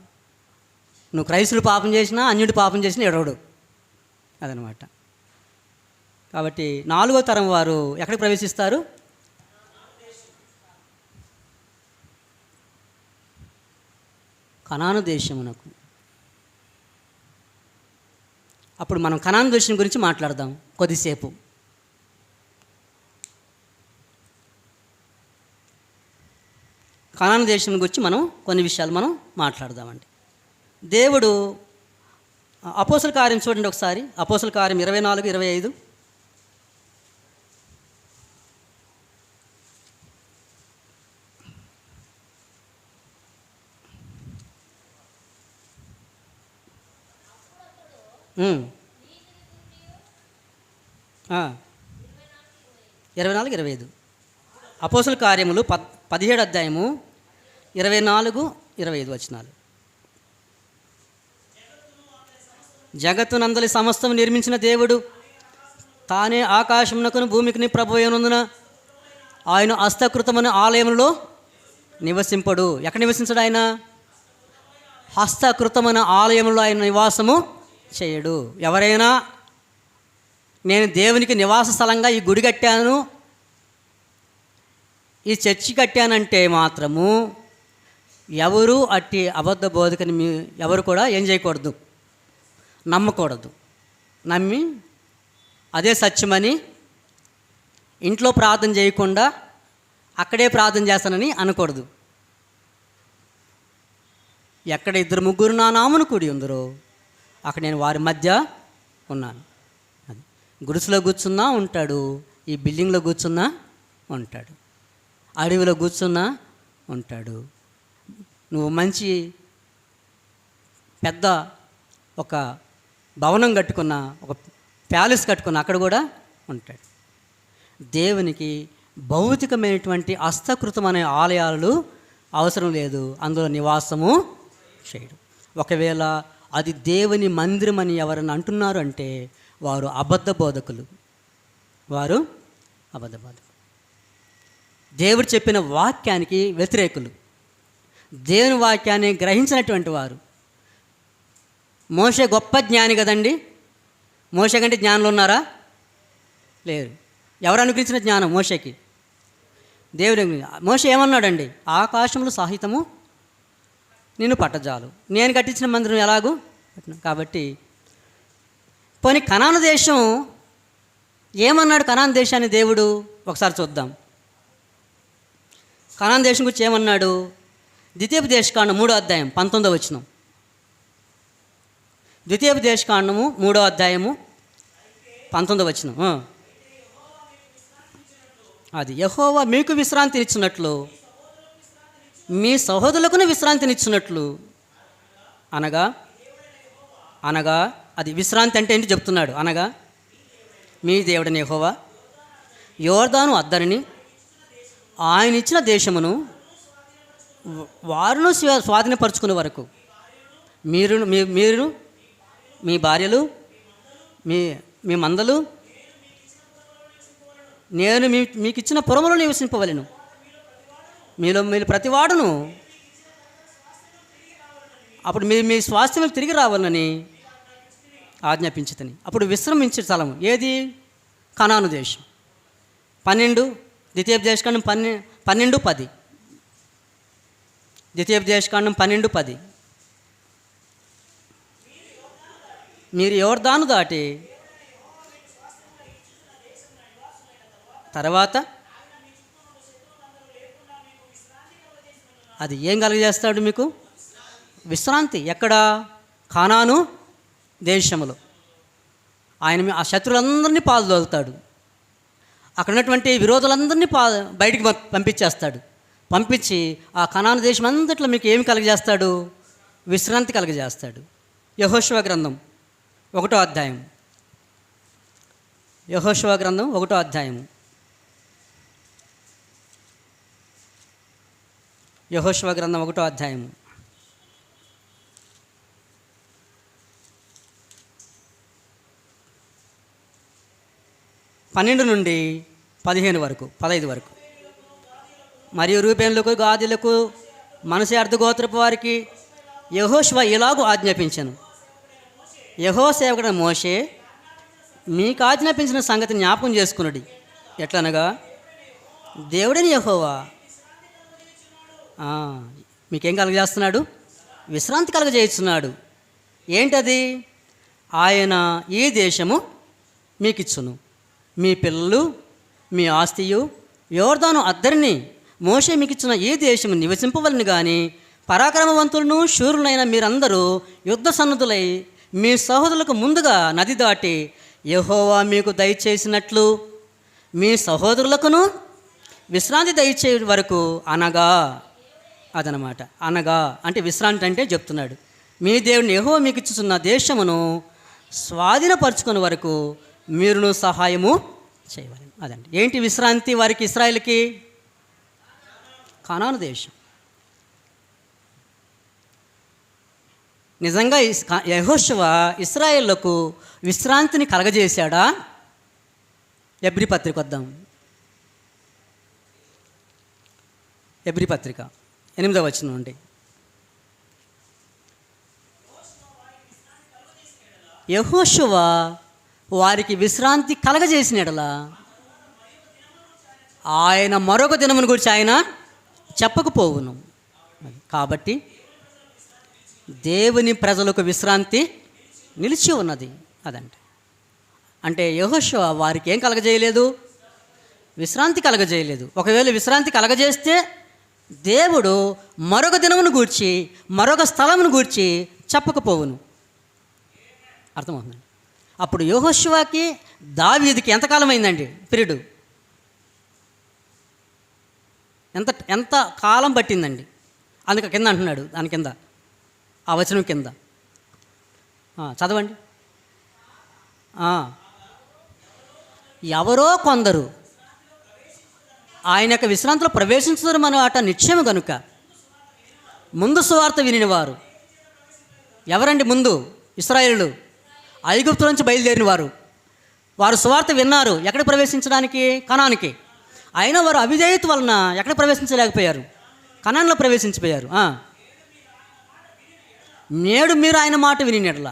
Speaker 1: నువ్వు క్రైస్తులు పాపం చేసినా, అన్యుడు పాపం చేసినా ఎడవడు. అదనమాట. కాబట్టి 4వ తరం వారు ఎక్కడికి ప్రవేశిస్తారు? కనాను దేశమునకు. అప్పుడు మనం కనాను దేశం గురించి మాట్లాడదాం కొద్దిసేపు. కనాను దేశం గురించి మనం కొన్ని విషయాలు మనం మాట్లాడదామండి. దేవుడు అపోస్తల కార్యం చూడండి ఒకసారి. అపోస్తల కార్యం 24-25. ఆ, 24-25 అపోస్తల కార్యములు 17వ అధ్యాయము 24-25 వచనాలు. జగత్తునందలి సమస్తం నిర్మించిన దేవుడు తానే ఆకాశమునకును భూమికిని ప్రభువైనందున ఆయన హస్తకృతమైన ఆలయంలో నివసింపడు. ఎక్కడ నివసించడు ఆయన? హస్తకృతమైన ఆలయంలో ఆయన నివాసము చేయడు. ఎవరైనా నేను దేవునికి నివాస స్థలంగా ఈ గుడి కట్టాను, ఈ చర్చి కట్టానంటే మాత్రము ఎవరు అట్టి అబద్ధ బోధకని ఎవరు కూడా ఏం చేయకూడదు, నమ్మకూడదు. నమ్మి అదే సత్యమని ఇంట్లో ప్రార్థన చేయకుండా అక్కడే ప్రార్థన చేస్తానని అనకూడదు. ఎక్కడ 2-3 నా నామమున కూడి ఉందరో అక్కడ నేను వారి మధ్య ఉన్నాను. అది గుడిసెలో కూర్చున్నా ఉంటాడు, ఈ బిల్డింగ్లో కూర్చున్నా ఉంటాడు, అడవిలో కూర్చున్నా ఉంటాడు. నువ్వు మంచి పెద్ద ఒక భవనం కట్టుకున్నా, ఒక ప్యాలెస్ కట్టుకున్నా అక్కడ కూడా ఉంటాడు. దేవునికి భౌతికమైనటువంటి హస్తకృతమైన ఆలయాలు అవసరం లేదు, అందులో నివాసము చేయడు. ఒకవేళ అది దేవుని మందిరం అని ఎవరైనా అంటున్నారు అంటే వారు అబద్ధ బోధకులు. వారు అబద్ధ బోధకులు, దేవుడు చెప్పిన వాక్యానికి వ్యతిరేకులు, దేవుని వాక్యాన్ని గ్రహించినటువంటి వారు. మోషే గొప్ప జ్ఞాని కదండి. మోషే కంటే జ్ఞానులు ఉన్నారా? లేరు. ఎవరు అనుగ్రహించిన జ్ఞానం మోషేకి? దేవుడు మోషే ఏమన్నాడండి? ఆకాశములు సాహితము నిన్ను పట్టజాలు, నేను కట్టించిన మందిరం ఎలాగూ. కాబట్టి పోనీ కనాను దేశం ఏమన్నాడు? కనాను దేశాన్ని దేవుడు ఒకసారి చూద్దాం. కనాను దేశం గురించి ఏమన్నాడు? ద్వితీయోపదేశకాండం 3వ అధ్యాయం 19వ వచనం. ద్వితీయోపదేశకాండము 3వ అధ్యాయము 19వ వచనం. అది యెహోవా మీకు విశ్రాంతినిచ్చినట్లు మీ సహోదరులకును విశ్రాంతినిచ్చినట్లు. అనగా అనగా అది విశ్రాంతి అంటే ఏంటి చెప్తున్నాడు. అనగా మీ దేవుడని యెహోవా యోర్దాను అద్దరిని ఆయన ఇచ్చిన దేశమును వారును స్వాధీనపరుచుకునే వరకు మీరు మీ భార్యలు మీ మందలు నేను మీకు ఇచ్చిన పురములో నివసింపవలెను. మీరు ప్రతివాడును అప్పుడు మీ స్వాస్థ్యం తిరిగి రావాలని ఆజ్ఞాపించుతని. అప్పుడు విశ్రమించే స్థలం ఏది? కనాను దేశం. 12 ద్వితీయోపదేశకాండం 12:10. ద్వితీయోపదేశకాండం 12:10. మీరు యోర్దాను దాటి తర్వాత అది ఏం కలుగజేస్తాడు మీకు? విశ్రాంతి. ఎక్కడ? కానాను దేశములో. ఆయన ఆ శత్రువులందరినీ పాల్దోలుతాడు. అక్కడ ఉన్నటువంటి విరోధులందరినీ బయటికి పంపించేస్తాడు. పంపించి ఆ కనాను దేశం అంతట్లో మీకు ఏమి కలుగజేస్తాడు? విశ్రాంతి కలుగజేస్తాడు. యెహోషువ గ్రంథం 1వ అధ్యాయం. యెహోషువ గ్రంథం 1వ అధ్యాయం. యెహోషువ గ్రంథం 1వ అధ్యాయం. పన్నెండు నుండి 15 వరకు 15 వరకు. మరియు రూబేనులకు గాదీలకు మనష్షే అర్థగోత్రపు వారికి యెహోషువ ఇలాగూ ఆజ్ఞాపించెను. యెహోవా సేవకుడైన మోషే మీకు ఆజ్ఞాపించిన సంగతి జ్ఞాపకం చేసుకున్నది. ఎట్లనగా దేవుడైన యెహోవా మీకేం కలుగజేస్తున్నాడు? విశ్రాంతి కలుగజేస్తున్నాడు. ఏంటది? ఆయన ఈ దేశము మీకు ఇచ్చును, మీ పిల్లలు మీ ఆస్తియు యోర్దాను అద్దరిని మోషే మీకు ఇచ్చిన ఈ దేశము నివసింపవలని. కానీ పరాక్రమవంతులను శూరులైన మీరందరూ యుద్ధ సన్నద్ధులై మీ సహోదరులకు ముందుగా నది దాటి యెహోవా మీకు దయచేసినట్లు మీ సహోదరులకును విశ్రాంతి దయచే వరకు. అనగా అదనమాట. అనగా అంటే విశ్రాంతి అంటే చెప్తున్నాడు. మీ దేవుని యెహోవా మీకు ఇచ్చుచున్న దేశమును స్వాధీనపరుచుకునే వరకు మీరును సహాయము చేయవాలి. అదండి. ఏంటి విశ్రాంతి వారికి? ఇశ్రాయేలుకి కానాను దేశం. నిజంగా యెహోషువ ఇశ్రాయేలుకు విశ్రాంతిని కలగజేశాడా? ఎబ్రీ పత్రిక వద్దాం. ఎబ్రీ పత్రిక 8వ వచనం నుండి. యెహోషువ వారికి విశ్రాంతి కలగజేసిన ఎడల ఆయన మరొక దినమును గురించి ఆయన చెప్పకపోవును. కాబట్టి దేవుని ప్రజలకు విశ్రాంతి నిలిచి ఉన్నది. అంటే యెహోషువ వారికి ఏం కలగజేయలేదు? విశ్రాంతి కలగజేయలేదు. ఒకవేళ విశ్రాంతి కలగజేస్తే దేవుడు మరొక దినమును గూర్చి మరొక స్థలమును గూర్చి చెప్పకపోవును. అర్థమవుతుంది. అప్పుడు యెహోషువకి దావీదుకి ఎంతకాలం అయిందండి పీరియడ్? ఎంత కాలం పట్టిందండి? అందుకే కింద అంటున్నాడు, దాని కింద ఆ వచనం కింద చదవండి. ఎవరో కొందరు ఆయన యొక్క విశ్రాంతిలో ప్రవేశించడం అన్నమాట నిశ్చయం కనుక ముందు సువార్త వినినవారు ఎవరండి? ముందు ఇశ్రాయేలు ఐగుప్తు నుంచి బయలుదేరిన వారు సువార్త విన్నారు. ఎక్కడ ప్రవేశించడానికి? కనానికి. అయినా వారు అవిధేయత వలన ఎక్కడ ప్రవేశించలేకపోయారు? కనాన్లో ప్రవేశించిపోయారు. నేడు మీరు ఆయన మాట వినినట్లా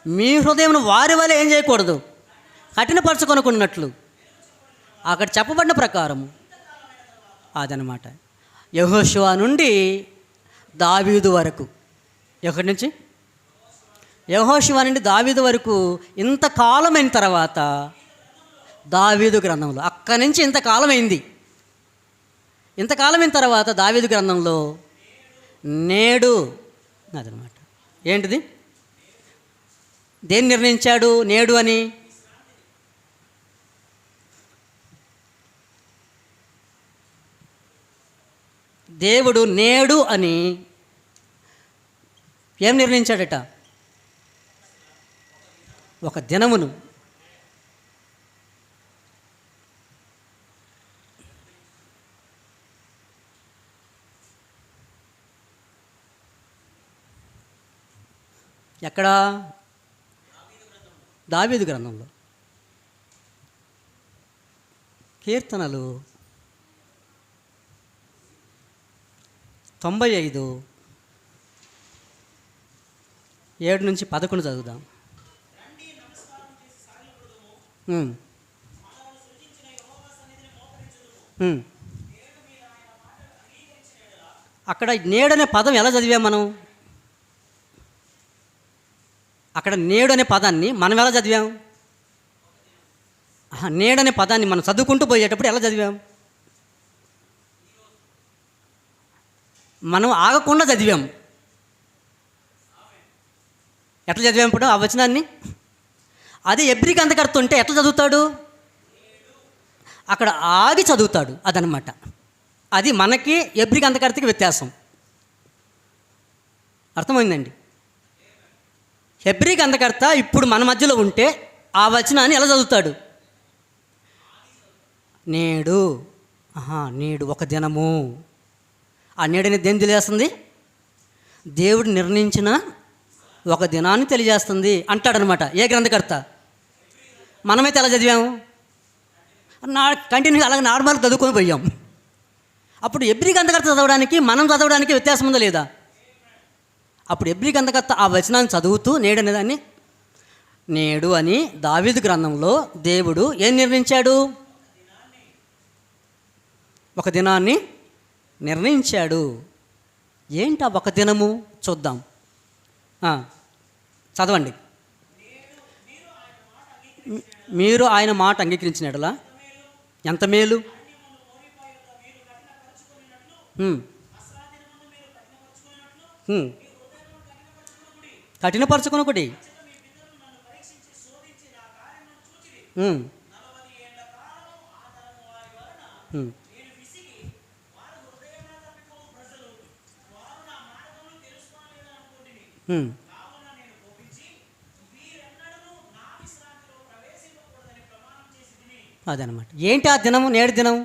Speaker 1: మీ హృదయం వారి వల్ల ఏం చేయకూడదు? కఠినపరచుకొనుకున్నట్లు అక్కడ చెప్పబడిన ప్రకారం అదనమాట. యెహోషువ నుండి దావీదు వరకు, ఎక్కడి నుంచి యెహోషువ నుండి దావీదు వరకు ఇంతకాలమైన తర్వాత దావీదు గ్రంథంలో, అక్కడి నుంచి ఇంతకాలమైంది. ఇంతకాలమైన తర్వాత దావీదు గ్రంథంలో నేడు అదనమాట. ఏంటిది? దేన్ని నిర్ణయించాడు నేడు అని? దేవుడు నేడు అని ఏం నిర్ణయించాడట? ఒక దినమును. ఎక్కడ? దావీదు గ్రంథంలో. కీర్తనలు 95 7-11 చదువుదాం. అక్కడ నేడనే పదం ఎలా చదివాం మనం? అక్కడ నేడు అనే పదాన్ని మనం ఎలా చదివాం? నేడనే పదాన్ని మనం చదువుకుంటూ పోయేటప్పుడు ఎలా చదివాం? మనం ఆగకుండా చదివాం. ఎట్లా చదివాం ఇప్పుడు ఆ వచనాన్ని? అదే ఎబ్రి గ్రంథకర్త ఉంటే ఎట్లా చదువుతాడు? అక్కడ ఆగి చదువుతాడు. అదనమాట. అది మనకి ఎబ్రి గ్రంథకర్తకి వ్యత్యాసం. అర్థమైందండి? హెబ్రీ గ్రంథకర్త ఇప్పుడు మన మధ్యలో ఉంటే ఆ వచనాన్ని ఎలా చదువుతాడు? నేడు. నేడు ఒక దినము. ఆ నేడని దేని తెలియజేస్తుంది? దేవుడు నిర్ణయించిన ఒక దినాన్ని తెలియజేస్తుంది అంటాడనమాట. ఏ గ్రంథకర్త? మనమైతే ఎలా చదివాము? కంటిన్యూ అలాగే నార్మల్గా చదువుకొని పోయాం. అప్పుడు ఎబ్రీ గ్రంథకర్త చదవడానికి మనం చదవడానికి వ్యత్యాసం ఉందా లేదా? అప్పుడు ఎబ్రీ గ్రంథకర్త ఆ వచనాన్ని చదువుతూ నేడు అనేదాన్ని నేడు అని దావీదు గ్రంథంలో దేవుడు ఏం నిర్ణయించాడు? ఒక దినాన్ని నిర్ణయించాడు. ఏంటి ఆ ఒక దినము? చూద్దాం. చదవండి. మీరు ఆయన మాట అంగీకరించినట్లా ఎంత మేలు. కఠినపరచుకొనొకటి. అదనమాట. ఏంటి ఆ దినము? నేడు దినం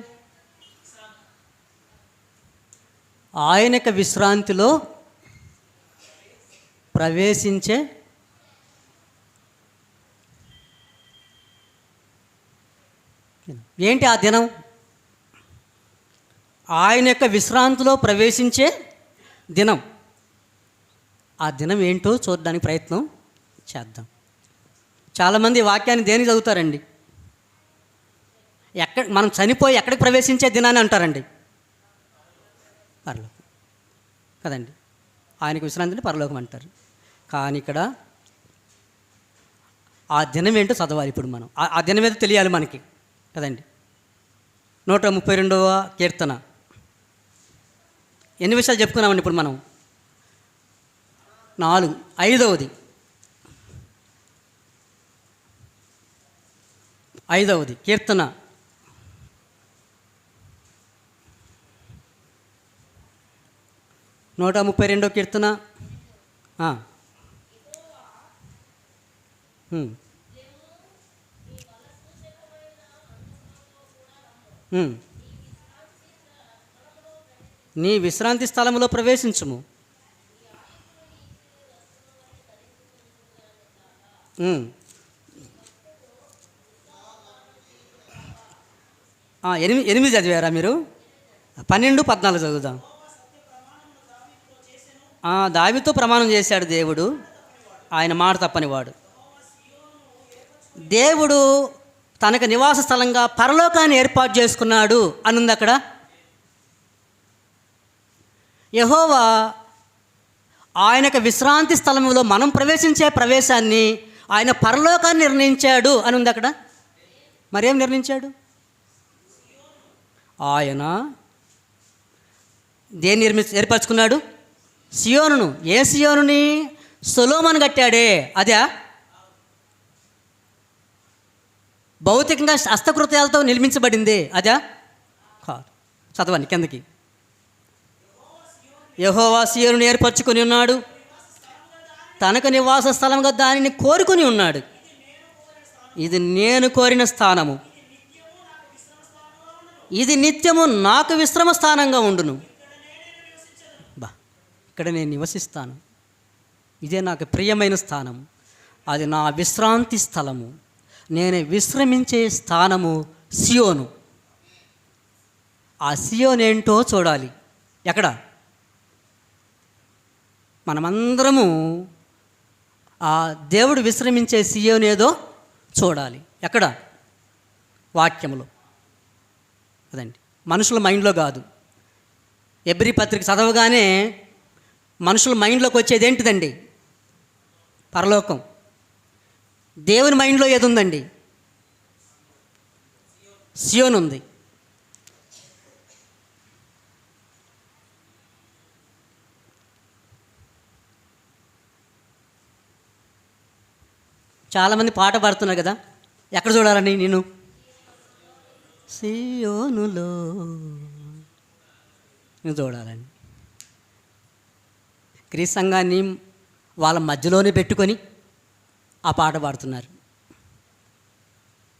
Speaker 1: ఆయన యొక్క విశ్రాంతిలో ప్రవేశించే ఏంటి ఆ దినం? ఆయన యొక్క విశ్రాంతిలో ప్రవేశించే దినం. ఆ దినం ఏంటో చూడడానికి ప్రయత్నం చేద్దాం. చాలామంది వాక్యాన్ని దేనికి చదువుతారండి? మనం చనిపోయి ఎక్కడికి ప్రవేశించే దినాన్ని అంటారండి? పరలోకం కదండి. ఆయనకు విశ్రాంతిని పరలోకం అంటారు. కానీ ఇక్కడ ఆ దినం ఏంటో చదవాలి ఇప్పుడు మనం. ఆ దినం ఏదో తెలియాలి మనకి కదండి. 132వ కీర్తన. ఎన్ని విషయాలు చెప్పుకున్నామండి ఇప్పుడు మనం? 4. 5వది 5వది కీర్తన. 132వ కీర్తన. నీ విశ్రాంతి స్థలంలో ప్రవేశించుము. ఎనిమిది చదివారా మీరు? 12, 14 చదువుదాం. దావీదుతో ప్రమాణం చేశాడు దేవుడు, ఆయన మాట తప్పనివాడు. దేవుడు తనకు నివాస స్థలంగా పరలోకాన్ని ఏర్పాటు చేసుకున్నాడు అని ఉంది అక్కడ. యెహోవా ఆయన యొక్క విశ్రాంతి స్థలంలో మనం ప్రవేశించే ప్రవేశాన్ని ఆయన పరలోకాన్ని నిర్ణయించాడు అని ఉంది అక్కడ. మరేం నిర్ణయించాడు? ఆయన దేన్ని ఏర్పరచుకున్నాడు? సియోనును. ఏ సియోనుని? సొలొమోను కట్టాడే అదే. భౌతికంగా హస్తకృత్యాలతో నిర్మించబడింది అదే కాదు. చదవండి కిందకి. యెహోవా సియోనును ఏర్పరచుకొని ఉన్నాడు, తనకు నివాస స్థలంగా దానిని కోరుకొని ఉన్నాడు. ఇది నేను కోరిన స్థానము, ఇది నిత్యము నాకు విశ్రమ స్థానంగా ఉండును. ఇక్కడ నేను నివసిస్తాను, ఇదే నాకు ప్రియమైన స్థానం, అది నా విశ్రాంతి స్థలము, నేను విశ్రమించే స్థానము సియోను. ఆ సియోను ఏంటో చూడాలి. ఎక్కడ? మనమందరము ఆ దేవుడు విశ్రమించే సియోను ఏదో చూడాలి. ఎక్కడ? వాక్యములో. అదండి, మనుషుల మైండ్లో కాదు. ఎబ్రీ పత్రిక చదవగానే మనుషుల మైండ్లోకి వచ్చేది ఏంటిదండి? పరలోకం. దేవుని మైండ్లో ఏది ఉందండి? సియోను ఉంది. చాలామంది పాట పాడుతున్నారు కదా, ఎక్కడ చూడాలని? నేను సియోనులో నేను చూడాలని. క్రీస్తు సంఘాన్ని వాళ్ళ మధ్యలోనే పెట్టుకొని ఆ పాట పాడుతున్నారు.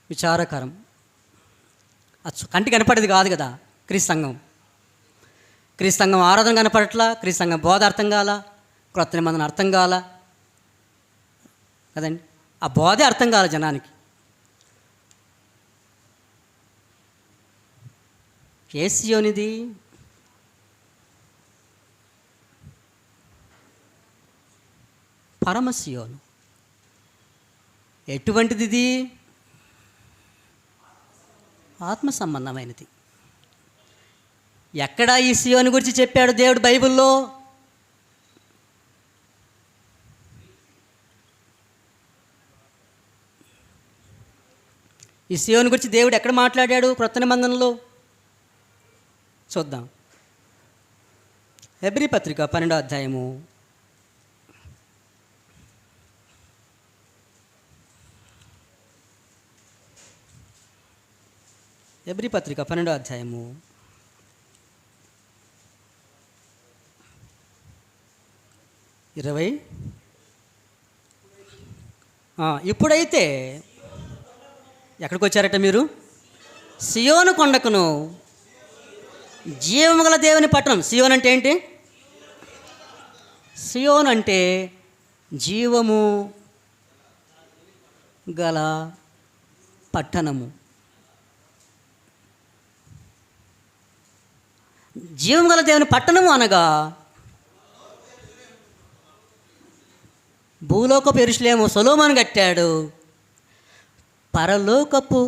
Speaker 1: విచారకరం. కంటికి కనపడేది కాదు కదా క్రీస్తు సంఘం. క్రీస్తు సంఘం ఆరాధన కనపడట్లా, క్రీస్తు సంఘం బోధ అర్థం కాల, క్రొత్త నిబంధన అర్థం కాల కదండి. ఆ బోధే అర్థం కాల జనానికి. ఏ సియోనిది? పరమసియోను. ఎటువంటిది ఇది? ఆత్మ సంబంధమైనది. ఎక్కడ ఈ సియోను గురించి చెప్పాడు దేవుడు బైబిల్లో? ఈ సియోను గురించి దేవుడు ఎక్కడ మాట్లాడాడు క్రొత్త నిబంధనలో? చూద్దాం. హెబ్రీ పత్రిక 12వ అధ్యాయము 20. ఇప్పుడైతే ఎక్కడికి వచ్చారట మీరు? సియోను కొండకును, జీవము గల దేవుని పట్టణం. సియోన్ అంటే ఏంటి? సియోన్ అంటే జీవము గల పట్టణము. జీవం గల దేవుని పట్టణము అనగా భూలోకపు యెరూషలేము సొలొమోను కట్టాడు, పరలోకపు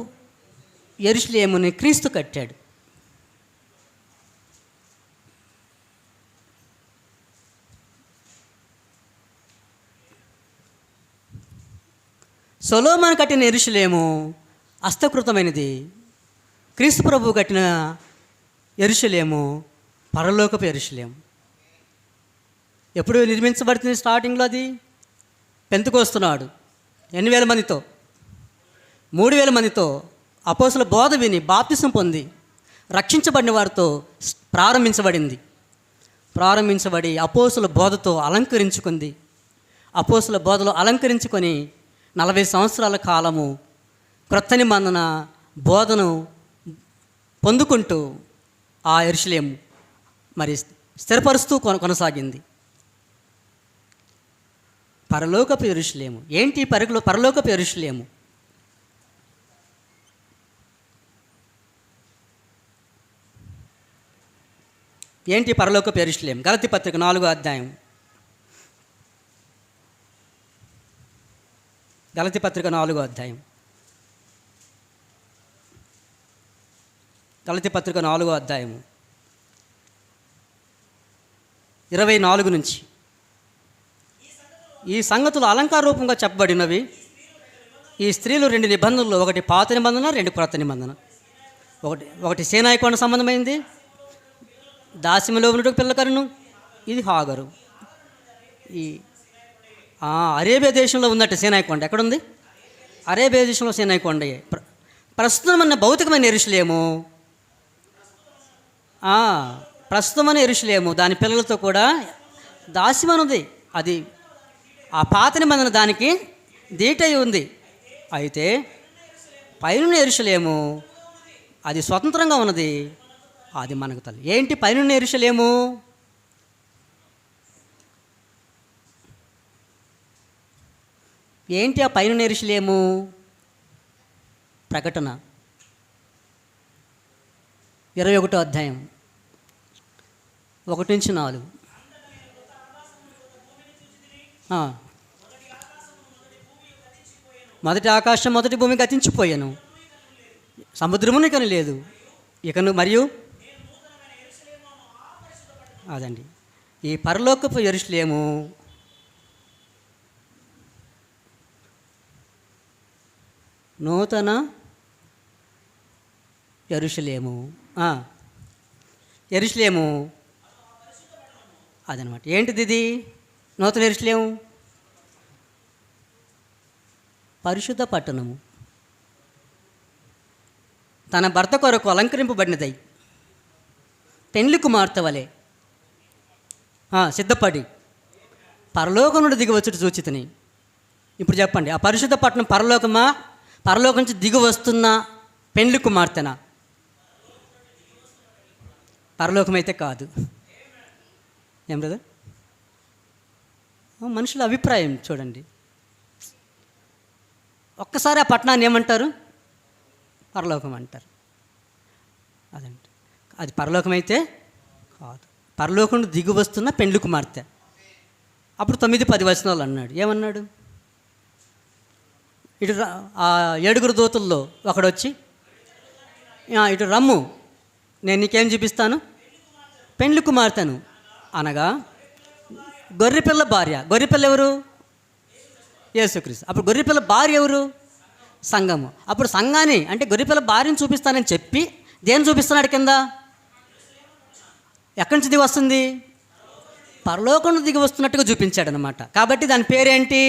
Speaker 1: యెరూషలేముని క్రీస్తు కట్టాడు. సొలొమోను కట్టిన యెరూషలేము హస్తకృతమైనది, క్రీస్తు ప్రభువు కట్టిన యెరూషలేము పరలోకపు యెరూషలేము. ఎప్పుడు నిర్మించబడుతుంది? స్టార్టింగ్లో అది పెంతెకొస్తు 8,000 మందితో 3,000 మందితో అపోస్తుల బోధ విని బాప్తిసం పొంది రక్షించబడిన వారితో ప్రారంభించబడి అపోస్తుల బోధతో అలంకరించుకుంది. అపోస్తుల బోధలో అలంకరించుకొని 40 సంవత్సరాల కాలము క్రొత్త నిబంధన బోధను పొందుకుంటూ ఆ యెరూషలేము మరి స్థిరపరుస్తూ కొనసాగింది. పరలోకపు యెరూషలేము ఏంటి? పరలోకపు యెరూషలేము ఏంటి? పరలోకపు యెరూషలేము. గలతీ పత్రిక 4వ అధ్యాయం. గలతీ పత్రిక 4వ అధ్యాయం. గలతీ పత్రిక 4వ అధ్యాయము 24 నుంచి. ఈ సంగతులు అలంకార రూపంగా చెప్పబడినవి. ఈ స్త్రీలు 2 నిబంధనలు, ఒకటి పాత నిబంధన, 2 క్రొత్త నిబంధన. ఒకటి సేనాయికొండ సంబంధమైంది, దాసిమలో ఉన్నట్టు పిల్లకరును, ఇది హాగరు. ఈ అరేబియా దేశంలో ఉందట సేనాయికొండ. ఎక్కడుంది? అరేబియా దేశంలో సేనాయికొండయే. ప్రస్తుతం అన్న భౌతికమైన యెరూషలేము, ప్రస్తుతమైన యెరూషలేము దాని పిల్లలతో కూడా దాస్యమనుంది. అది ఆ పాత నిబంధన దానికి దీటై ఉంది. అయితే పైనున్న యెరూషలేము అది స్వతంత్రంగా ఉన్నది, అది మనకు తల్లి. ఏంటి పైనున్న యెరూషలేము? ఏంటి ఆ పైనున్న యెరూషలేము? ప్రకటన 21వ అధ్యాయం 1-4. మొదటి ఆకాశం మొదటి భూమి గతించిపోయాను, సముద్రమునికని లేదు ఇకను, మరియు అదండి ఈ పరలోకపు యెరూషలేము నూతన యెరూషలేము. యెరూషలేము అదనమాట. ఏంటిది ఇది? నూతన యెరూషలేము పరిశుద్ధ పట్టణము, తన భర్త కొరకు అలంకరింపబడినదై పెండ్లి కుమార్తె వలె సిద్ధపడి పరలోకం నుండి దిగివచ్చుట చూచితిని. ఇప్పుడు చెప్పండి, ఆ పరిశుద్ధ పట్టణం పరలోకమా? పరలోకం నుంచి దిగి వస్తున్న పెండ్లి కుమార్తెనా? పరలోకమైతే కాదు. ఏం బ్రదర్? మనుషుల అభిప్రాయం చూడండి. ఒక్కసారి ఆ పట్టణాన్ని ఏమంటారు? పరలోకం అంటారు. అదండి, అది పరలోకమైతే కాదు. పరలోకం దిగి వస్తున్న పెండ్లి కుమార్తె. అప్పుడు 9-10 వచనాలు అన్నాడు. ఏమన్నాడు? ఇటు ఆ 7 దూతల్లో ఒకడొచ్చి, ఇటు రమ్ము, నేను నీకేం చూపిస్తాను? పెండ్లి కుమార్తెను అనగా గొర్రెపిల్ల భార్య. గొర్రెపిల్ల ఎవరు? యేసుక్రీస్తు. అప్పుడు గొర్రెపిల్ల భార్య ఎవరు? సంఘము. అప్పుడు సంఘాన్ని అంటే గొర్రెపిల్ల భార్యను చూపిస్తానని చెప్పి దేని చూపిస్తున్నాడు? కింద ఎక్కడి నుంచి దిగి వస్తుంది? పరలోకం దిగి వస్తున్నట్టుగా చూపించాడు అనమాట. కాబట్టి దాని పేరేంటి?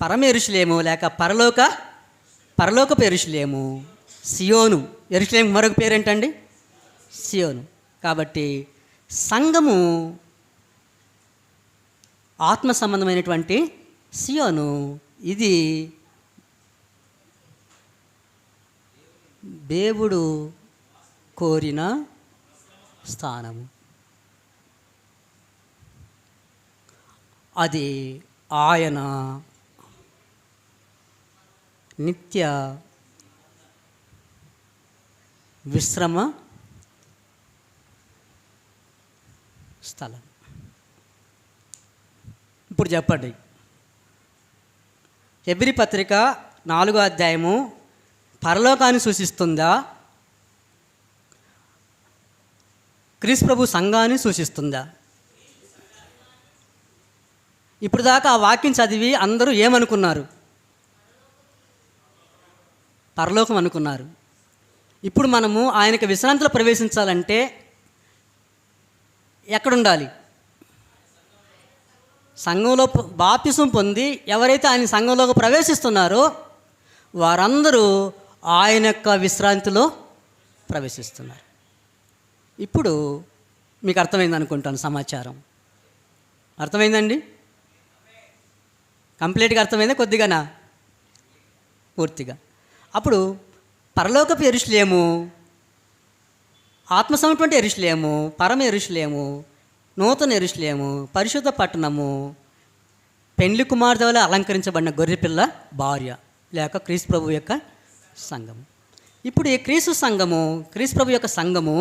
Speaker 1: పరమ యెరూషలేము, లేక పరలోకపు యెరూషలేము, సియోను. యెరూషలేము మరొక పేరేంటండి? సియోను. కాబట్టి సంఘము ఆత్మ సంబంధమైనటువంటి సియోను. ఇది దేవుడు కోరిన స్థానము. అది ఆయన నిత్య విశ్రమ స్థలం. ఇప్పుడు చెప్పండి, హెబ్రీ పత్రిక 4వ అధ్యాయము పరలోకాన్ని సూచిస్తుందా? క్రీస్తు ప్రభు సంఘాన్ని సూచిస్తుందా? ఇప్పుడు దాకా ఆ వాక్యం చదివి అందరూ ఏమనుకున్నారు? పరలోకం అనుకున్నారు. ఇప్పుడు మనము ఆయనకి విశ్రాంతిలో ప్రవేశించాలంటే ఎక్కడుండాలి? సంఘంలో బాప్తిసం పొంది ఎవరైతే ఆయన సంఘంలోకి ప్రవేశిస్తున్నారో వారందరూ ఆయన యొక్క విశ్రాంతిలో ప్రవేశిస్తున్నారు. ఇప్పుడు మీకు అర్థమైంది అనుకుంటాను సమాచారం. అర్థమైందండి? కంప్లీట్గా అర్థమైందా? కొద్దిగానా? పూర్తిగా. అప్పుడు పరలోకపు యెరూషలేము, ఆత్మ సంబంధమైన యెరూషలేము, పరమ యెరూషలేము, నూతన యెరూషలేము, పరిశుద్ధ పట్టణము, పెండ్లి కుమార్తె వలె అలంకరించబడిన గొర్రెపిల్ల భార్య, లేక క్రీస్తు ప్రభు యొక్క సంఘము. ఇప్పుడు ఈ క్రీస్తు సంఘము, క్రీస్తు ప్రభు యొక్క సంఘము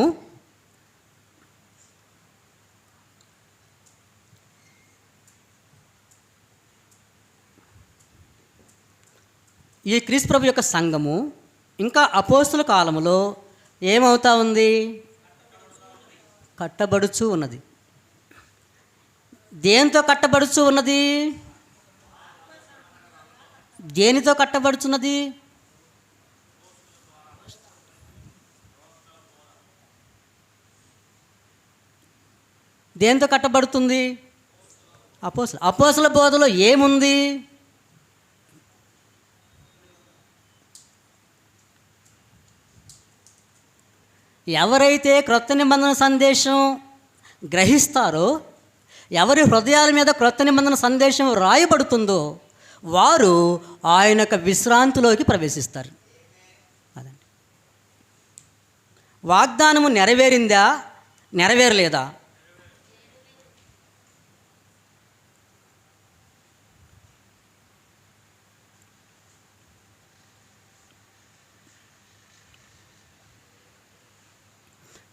Speaker 1: ఈ క్రీస్తు ప్రభు యొక్క సంఘము ఇంకా అపోస్తుల కాలములో ఏమవుతా ఉంది? కట్టబడుచు ఉన్నది. దేనితో కట్టబడుచు ఉన్నది? దేనితో కట్టబడుచున్నది? దేనితో కట్టబడుతుంది? అపోస్తల బోధలో ఏముంది? ఎవరైతే క్రొత్త నిబంధన సందేశం గ్రహిస్తారో, ఎవరి హృదయాల మీద క్రొత్త నిబంధన సందేశం రాయబడుతుందో వారు ఆయన యొక్క విశ్రాంతిలోకి ప్రవేశిస్తారు. అదండి. వాగ్దానము నెరవేరిందా, నెరవేరలేదా?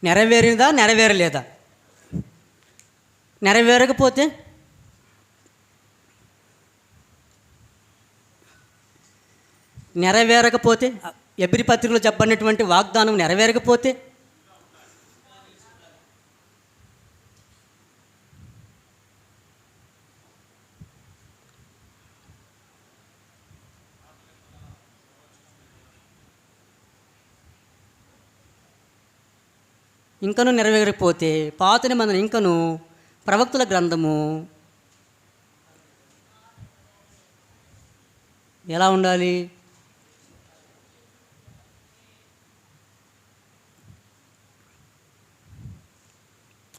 Speaker 1: నెరవేరిందా, నెరవేరలేదా? నెరవేరకపోతే ఎబ్రీ పత్రికలో చెప్పబడినటువంటి వాగ్దానం నెరవేరకపోతే ఇంకనూ నెరవేరకపోతే పాత నిబంధన ఇంకను ప్రవక్తల గ్రంథము ఎలా ఉండాలి?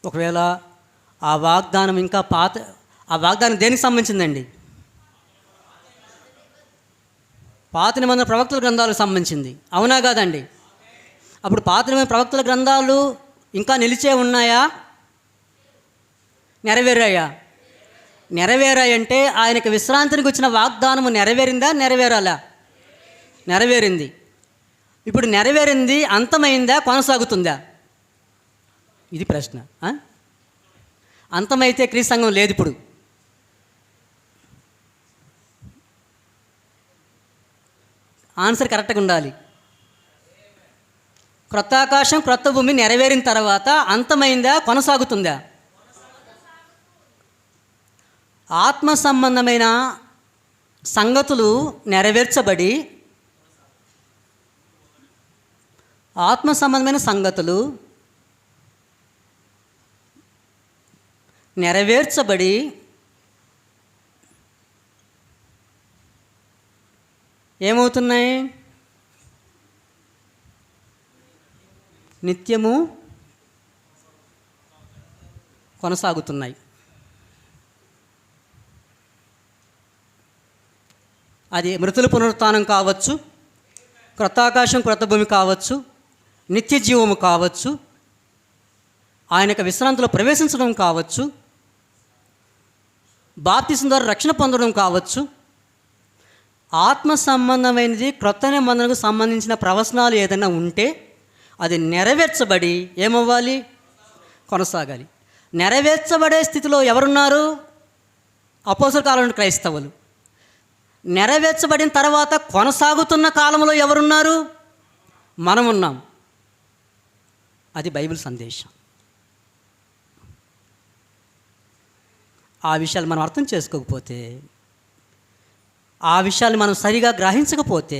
Speaker 1: ఒకవేళ ఆ వాగ్దానం ఇంకా ఆ వాగ్దానం దేనికి సంబంధించిందండి? పాత నిబంధన ప్రవక్తల గ్రంథాలకు సంబంధించింది, అవునా కాదండి? అప్పుడు పాత నిబంధన ప్రవక్తల గ్రంథాలు ఇంకా నిలిచే ఉన్నాయా, నెరవేరాయా? నెరవేరాయంటే ఆయనకు విశ్రాంతికి వచ్చిన వాగ్దానము నెరవేరిందా, నెరవేరాలా? నెరవేరింది. ఇప్పుడు నెరవేరింది అంతమైందా, కొనసాగుతుందా? ఇది ప్రశ్న. అంతమైతే క్రీస్తు సంఘం లేదు. ఇప్పుడు ఆన్సర్ కరెక్ట్గా ఉండాలి. క్రొత్త ఆకాశం క్రొత్త భూమి నెరవేరిన తర్వాత అంతమైందా, కొనసాగుతుందా? ఆత్మ సంబంధమైన సంగతులు నెరవేర్చబడి, ఆత్మ సంబంధమైన సంగతులు నెరవేర్చబడి ఏమవుతున్నాయి? నిత్యము కొనసాగుతున్నాయి. అది మృతుల పునరుత్థానం కావచ్చు, క్రొత్త ఆకాశం క్రొత్త భూమి కావచ్చు, నిత్య జీవము కావచ్చు, ఆయన యొక్క విశ్రాంతిలో ప్రవేశించడం కావచ్చు, బాప్తిసం ద్వారా రక్షణ పొందడం కావచ్చు. ఆత్మ సంబంధమైనది క్రొత్త నిబంధనకు సంబంధించిన ప్రవచనాలు ఏదైనా ఉంటే అది నెరవేర్చబడి ఏమవ్వాలి? కొనసాగాలి. నెరవేర్చబడే స్థితిలో ఎవరున్నారు? అపోస్తల కాలంలో క్రైస్తవులు. నెరవేర్చబడిన తర్వాత కొనసాగుతున్న కాలంలో ఎవరున్నారు? మనమున్నాం. అది బైబిల్ సందేశం. ఆ విషయాలు మనం అర్థం చేసుకోకపోతే, ఆ విషయాలు మనం సరిగా గ్రహించకపోతే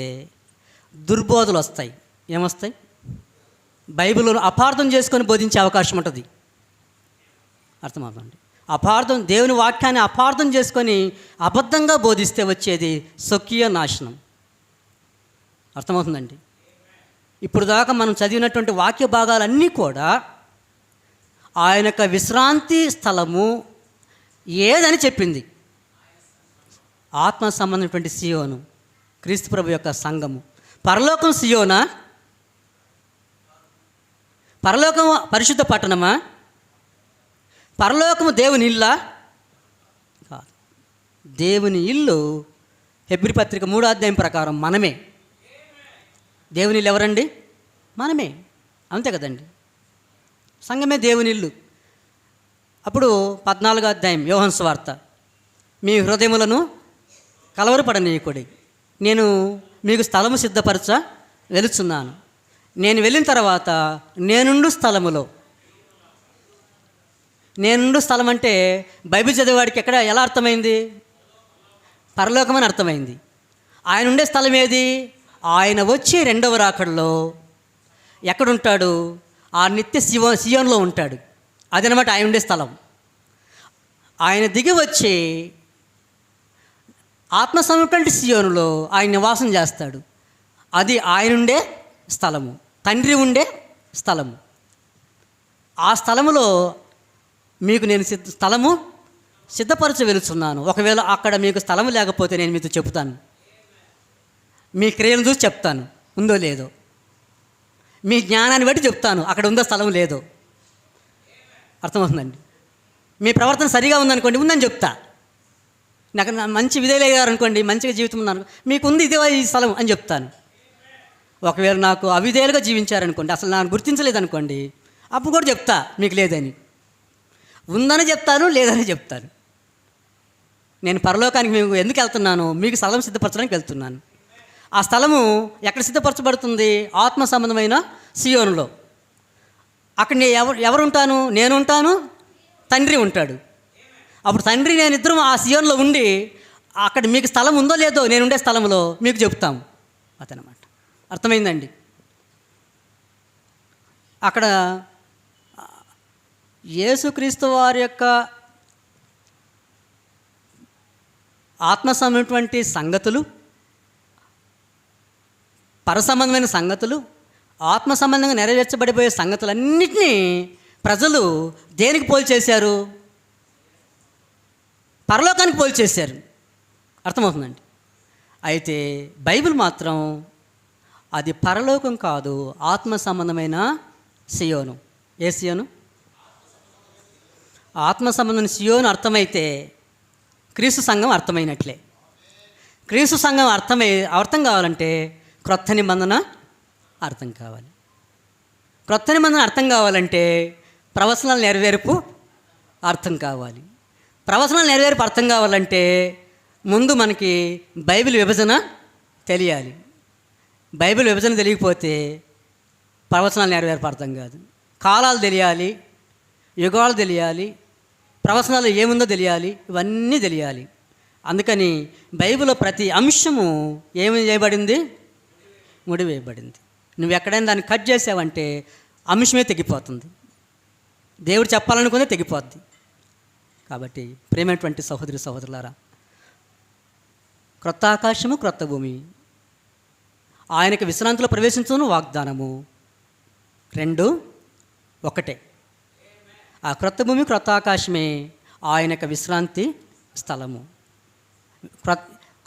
Speaker 1: దుర్బోధలు వస్తాయి. ఏమొస్తాయి? బైబిల్ను అపార్థం చేసుకొని బోధించే అవకాశం ఉంటుంది. అర్థమవుతుంది? దేవుని వాక్యాన్ని అపార్థం చేసుకొని అబద్ధంగా బోధిస్తే వచ్చేది స్వకీయ నాశనం. అర్థమవుతుందండి? ఇప్పుడు దాకా మనం చదివినటువంటి వాక్య భాగాలన్నీ కూడా ఆయన యొక్క విశ్రాంతి స్థలము ఏదని చెప్పింది. ఆత్మ సంబంధమైనటువంటి సియోను, క్రీస్తు ప్రభు యొక్క సంఘము. పరలోకం సియోనా? పరలోకం పరిశుద్ధ పట్టణమా? పరలోకము దేవుని ఇల్లా? కాదు. దేవుని ఇల్లు హెబ్రీ పత్రిక 3వ అధ్యాయం ప్రకారం మనమే. దేవుని ఇల్లు ఎవరండి? మనమే. అంతే కదండి. సంఘమే దేవుని ఇల్లు. అప్పుడు 14వ అధ్యాయం యోహాను సువార్త, మీ హృదయములను కలవరపడనీయకుడి, నేను మీకు స్థలము సిద్ధపరచ వెలుచున్నాను. నేను వెళ్ళిన తర్వాత నేనుండు స్థలములో నేనుండు స్థలం అంటే బైబిల్ చదివేవాడికి ఎలా అర్థమైంది? పరలోకం అని అర్థమైంది. ఆయన ఉండే స్థలం ఏది? ఆయన వచ్చి రెండవ రాకడలో ఎక్కడుంటాడు? ఆ నిత్య సియోన్లో ఉంటాడు. అదనమాట ఆయన ఉండే స్థలం. ఆయన దిగి వచ్చి ఆత్మ సమటువంటి సియోనులో ఆయన నివాసం చేస్తాడు. అది ఆయన ఉండే స్థలము, తండ్రి ఉండే స్థలము. ఆ స్థలములో మీకు నేను స్థలము సిద్ధపరచ వెలుచున్నాను. ఒకవేళ అక్కడ మీకు స్థలము లేకపోతే నేను మీతో చెప్తాను. మీ క్రియలను చూసి చెప్తాను ఉందో లేదో. మీ జ్ఞానాన్ని బట్టి చెప్తాను అక్కడ ఉందో స్థలం లేదో. అర్థమవుతుందండి? మీ ప్రవర్తన సరిగా ఉందనుకోండి, ఉందని చెప్తా. నాకు మంచి విధేయులయ్యారు అనుకోండి, మంచిగా జీవితం ఉందను, మీకు ఉంది ఇదే ఈ స్థలం అని చెప్తాను. ఒకవేళ నాకు అవిధేయులుగా జీవించారనుకోండి, అసలు నాకు గుర్తించలేదనుకోండి, అప్పుడు కూడా చెప్తా మీకు లేదని. ఉందని చెప్తాను, లేదని చెప్తాను. నేను పరలోకానికి మేము ఎందుకు వెళ్తున్నాను? మీకు స్థలం సిద్ధపరచడానికి వెళ్తున్నాను. ఆ స్థలము ఎక్కడ సిద్ధపరచబడుతుంది? ఆత్మ సంబంధమైన సియోనులో. అక్కడ ఎవరు ఉంటాను? నేను ఉంటాను, తండ్రి ఉంటాడు. అప్పుడు తండ్రి నేను ఇద్దరం ఆ సియోన్లో ఉండి అక్కడ మీకు స్థలం ఉందో లేదో నేనుండే స్థలంలో మీకు చెప్తాము అదనమాట. అర్థమైందండి? అక్కడ యేసుక్రీస్తు వారి యొక్క ఆత్మ సంబంధమైనటువంటి సంగతులు, పరసంబంధమైన సంగతులు, ఆత్మ సంబంధంగా నెరవేర్చబడిపోయే సంగతులన్నింటినీ ప్రజలు దేనికి పోల్చేశారు? పరలోకానికి పోల్చేశారు. అర్థమవుతుందండి? అయితే బైబిల్ మాత్రం అది పరలోకం కాదు, ఆత్మ సంబంధమైన సియోను. ఏ సియోను? ఆత్మ సంబంధమైన సియోను అర్థమైతే క్రీస్తు సంఘం అర్థమైనట్లే. క్రీస్తు సంఘం అర్థం కావాలంటే క్రొత్త నిబంధన అర్థం కావాలి. క్రొత్త నిబంధన అర్థం కావాలంటే ప్రవచనాల నెరవేర్పు అర్థం కావాలి. ప్రవచనాల నెరవేర్పు అర్థం కావాలంటే ముందు మనకి బైబిల్ విభజన తెలియాలి. బైబిల్ విభజన తెలియకపోతే ప్రవచనాల నెరవేర్పు అర్థం కాదు. కాలాలు తెలియాలి, యుగాలు తెలియాలి, ప్రవచనాలు ఏముందో తెలియాలి, ఇవన్నీ తెలియాలి. అందుకని బైబిల్లో ప్రతి అంశము ఏమి చేయబడింది? ముడివేయబడింది. నువ్వు ఎక్కడైనా దాన్ని కట్ చేసావంటే అంశమే తెగిపోతుంది. దేవుడు చెప్పాలనుకుందే తెగిపోద్ది. కాబట్టి ప్రేమైనటువంటి సహోదరి సహోదరులారా, క్రొత్త ఆకాశము క్రొత్త భూమి, ఆయనకి విశ్రాంతిలో ప్రవేశించును వాగ్దానము, రెండు ఒకటే. ఆ క్రొత్త భూమి క్రొత్త ఆకాశమే ఆయనకు విశ్రాంతి స్థలము.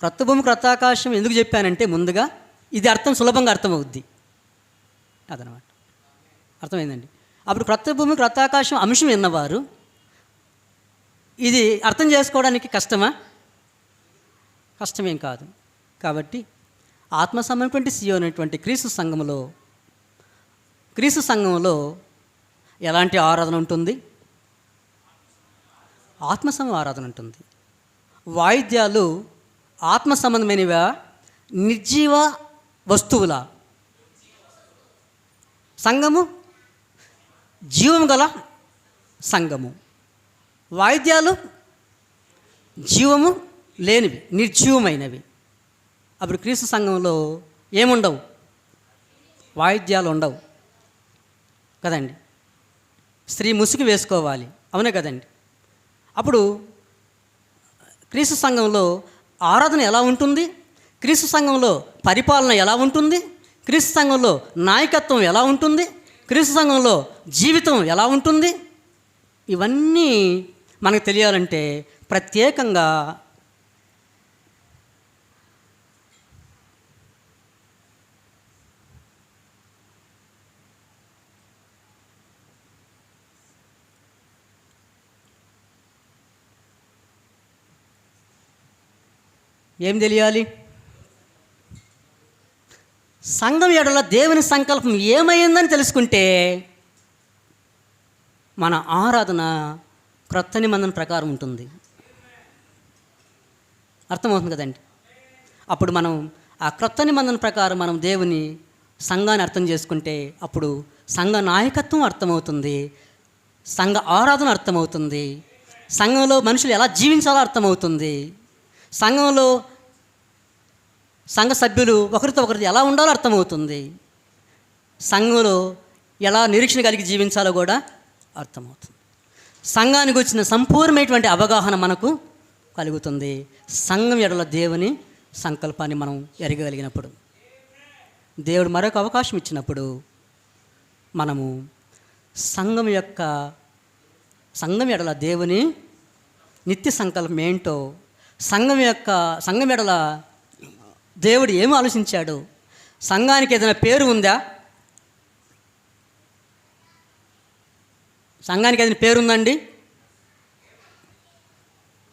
Speaker 1: క్రొత్త భూమి క్రొత్త ఆకాశం ఎందుకు చెప్పానంటే ముందుగా ఇది అర్థం సులభంగా అర్థమవుద్ది. అదనమాట. అర్థమైందండి? అప్పుడు క్రొత్త భూమి క్రొత్త ఆకాశం అంశం విన్నవారు ఇది అర్థం చేసుకోవడానికి కష్టమా? కష్టమేం కాదు. కాబట్టి ఆత్మ సంబంధమైనటువంటి సియోను అనేటువంటి క్రీస్తు సంఘంలో ఎలాంటి ఆరాధన ఉంటుంది? ఆత్మ సంబంధ ఆరాధన ఉంటుంది. వాయిద్యాలు ఆత్మ సంబంధమైనవా, నిర్జీవ వస్తువుల? సంఘము జీవం గల సంఘము. వాయిద్యాలు జీవము లేనివి, నిర్జీవమైనవి. అప్పుడు క్రీస్తు సంఘంలో ఏముండవు? వాయిద్యాలు ఉండవు కదండి. స్త్రీ ముసుగు వేసుకోవాలి, అవునే కదండి. అప్పుడు క్రీస్తు సంఘంలో ఆరాధన ఎలా ఉంటుంది? క్రీస్తు సంఘంలో పరిపాలన ఎలా ఉంటుంది? క్రీస్తు సంఘంలో నాయకత్వం ఎలా ఉంటుంది? క్రీస్తు సంఘంలో జీవితం ఎలా ఉంటుంది? ఇవన్నీ మనకు తెలియాలంటే ప్రత్యేకంగా ఏం తెలియాలి? సంఘం ఎడల దేవుని సంకల్పం ఏమైందని తెలుసుకుంటే మన ఆరాధన క్రొత్త నిబంధన ప్రకారం ఉంటుంది. అర్థమవుతుంది కదండి? అప్పుడు మనం ఆ క్రొత్త నిబంధన ప్రకారం మనం దేవుని సంఘాన్ని అర్థం చేసుకుంటే అప్పుడు సంఘ నాయకత్వం అర్థమవుతుంది, సంఘ ఆరాధన అర్థమవుతుంది, సంఘంలో మనుషులు ఎలా జీవించాలో అర్థమవుతుంది, సంఘంలో సంఘ సభ్యులు ఒకరితో ఒకరితో ఎలా ఉండాలో అర్థమవుతుంది, సంఘంలో ఎలా నిరీక్షణ కలిగి జీవించాలో కూడా అర్థమవుతుంది. సంఘానికి వచ్చిన సంపూర్ణమైనటువంటి అవగాహన మనకు కలుగుతుంది. సంఘం ఎడల దేవుని సంకల్పాన్ని మనం ఎరగగలిగినప్పుడు, దేవుడు మరొక అవకాశం ఇచ్చినప్పుడు మనము సంఘం ఎడల దేవుని నిత్య సంకల్పం ఏంటో, సంఘం ఎడల దేవుడు ఏమి ఆలోచించాడు, సంఘానికి ఏదైనా పేరు ఉందా, సంఘానికి ఏదైనా పేరు ఉందండి,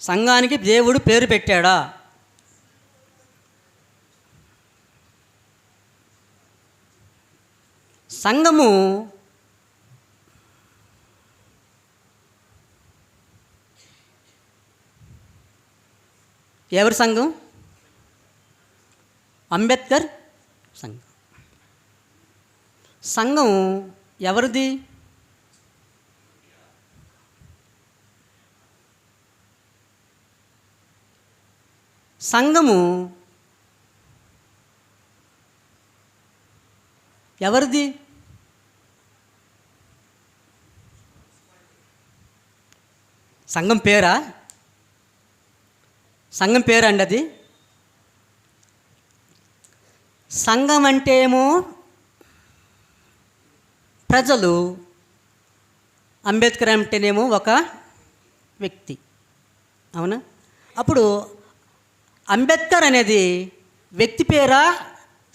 Speaker 1: సంఘానికి దేవుడు పేరు పెట్టాడా, సంఘము ఎవరి సంఘం? అంబేద్కర్ సంఘం. సంఘం ఎవరిది? సంఘము ఎవరిది? సంఘం పేరా? సంఘం పేరు అండి అది. సంఘం అంటే ఏమో ప్రజలు, అంబేద్కర్ అంటేనేమో ఒక వ్యక్తి. అవునా? అప్పుడు అంబేద్కర్ అనేది వ్యక్తి పేరా,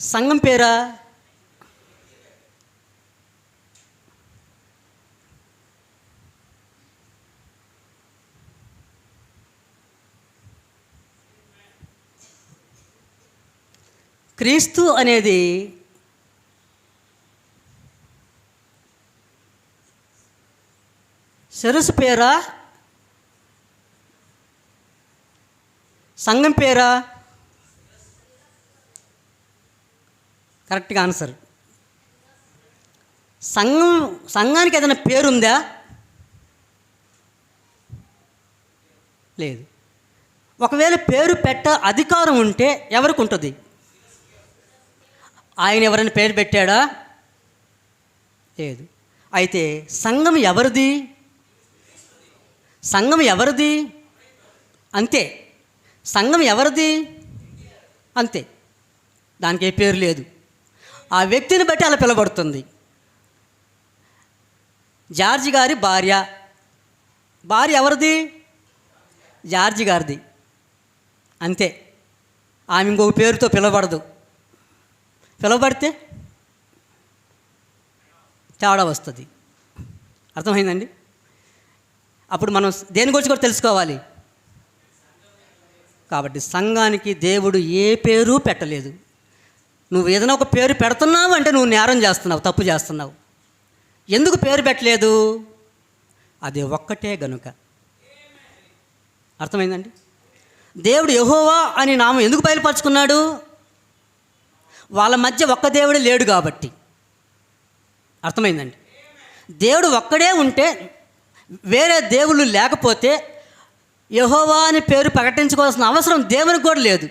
Speaker 1: సంఘం పేరా? క్రీస్తు అనేది శిరస్సు పేరా, సంఘం పేరా? కరెక్ట్గా ఆన్సర్. సంఘానికి ఏదైనా పేరుందా? లేదు. ఒకవేళ పేరు పెట్ట అధికారం ఉంటే ఎవరికి ఉంటుంది? ఆయన ఎవరైనా పేరు పెట్టాడా? లేదు. అయితే సంఘం ఎవరిది? సంఘం ఎవరిది? అంతే. సంఘం ఎవరిది? అంతే. దానికి ఏ పేరు లేదు. ఆ వ్యక్తిని బట్టి అలా పిలబడుతుంది. జార్జి గారి భార్య ఎవరిది? జార్జి గారిది. అంతే. ఆమె ఇంకొక పేరుతో పిలవబడదు. పిలవబడితే తేడా వస్తుంది. అర్థమైందండి? అప్పుడు మనం దేని గురించి కూడా తెలుసుకోవాలి. కాబట్టి సంఘానికి దేవుడు ఏ పేరు పెట్టలేదు. నువ్వు ఏదైనా ఒక పేరు పెడుతున్నావు అంటే నువ్వు నేరం చేస్తున్నావు, తప్పు చేస్తున్నావు. ఎందుకు పేరు పెట్టలేదు? అది ఒక్కటే గనుక. అర్థమైందండి? దేవుడు యెహోవా అని నామం ఎందుకు బయలుపరుచుకున్నాడు? వాళ్ళ మధ్య ఒక్క దేవుడే లేడు కాబట్టి. అర్థమైందండి? దేవుడు ఒక్కడే ఉంటే, వేరే దేవుళ్ళు లేకపోతే యెహోవా అని పేరు ప్రకటించుకోవాల్సిన అవసరం దేవునికి కూడా లేదు.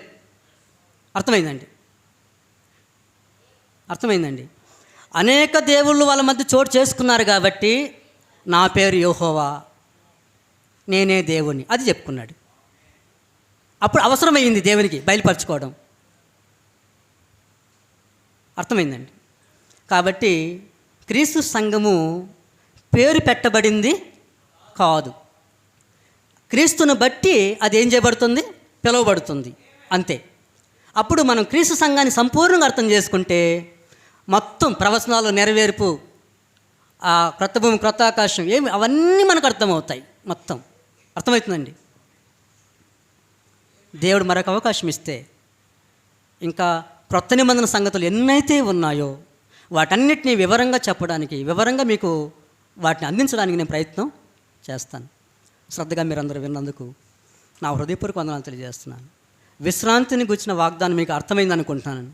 Speaker 1: అర్థమైందండి? అనేక దేవుళ్ళు వాళ్ళ మధ్య చోటు చేసుకున్నారు కాబట్టి నా పేరు యెహోవా, నేనే దేవుని, అది చెప్పుకున్నాడు. అప్పుడు అవసరమైంది దేవునికి బయలుపరచుకోవడం. అర్థమైందండి? కాబట్టి క్రీస్తు సంఘము పేరు పెట్టబడింది కాదు. క్రీస్తును బట్టి అది ఏం చేయబడుతుంది? పిలువబడుతుంది. అంతే. అప్పుడు మనం క్రీస్తు సంఘాన్ని సంపూర్ణంగా అర్థం చేసుకుంటే మొత్తం ప్రవచనాలు నెరవేర్పు, ఆ క్రొత్త భూమి క్రొత్త ఆకాశం ఏమి అవన్నీ మనకు అర్థమవుతాయి. మొత్తం అర్థమవుతుందండి. దేవుడు మరొక అవకాశం ఇస్తే ఇంకా క్రొత్త నిబంధన సంగతులు ఎన్నైతే ఉన్నాయో వాటన్నిటినీ వివరంగా చెప్పడానికి, వివరంగా మీకు వాటిని అందించడానికి నేను ప్రయత్నం చేస్తాను. శ్రద్ధగా మీరందరూ విన్నందుకు నా హృదయపూర్వక వందనాలు తెలియజేస్తున్నాను. విశ్రాంతిని గురించిన వాగ్దానం మీకు అర్థమైంది అనుకుంటున్నాను.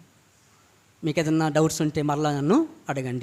Speaker 1: మీకు ఏదైనా డౌట్స్ ఉంటే మరలా నన్ను అడగండి.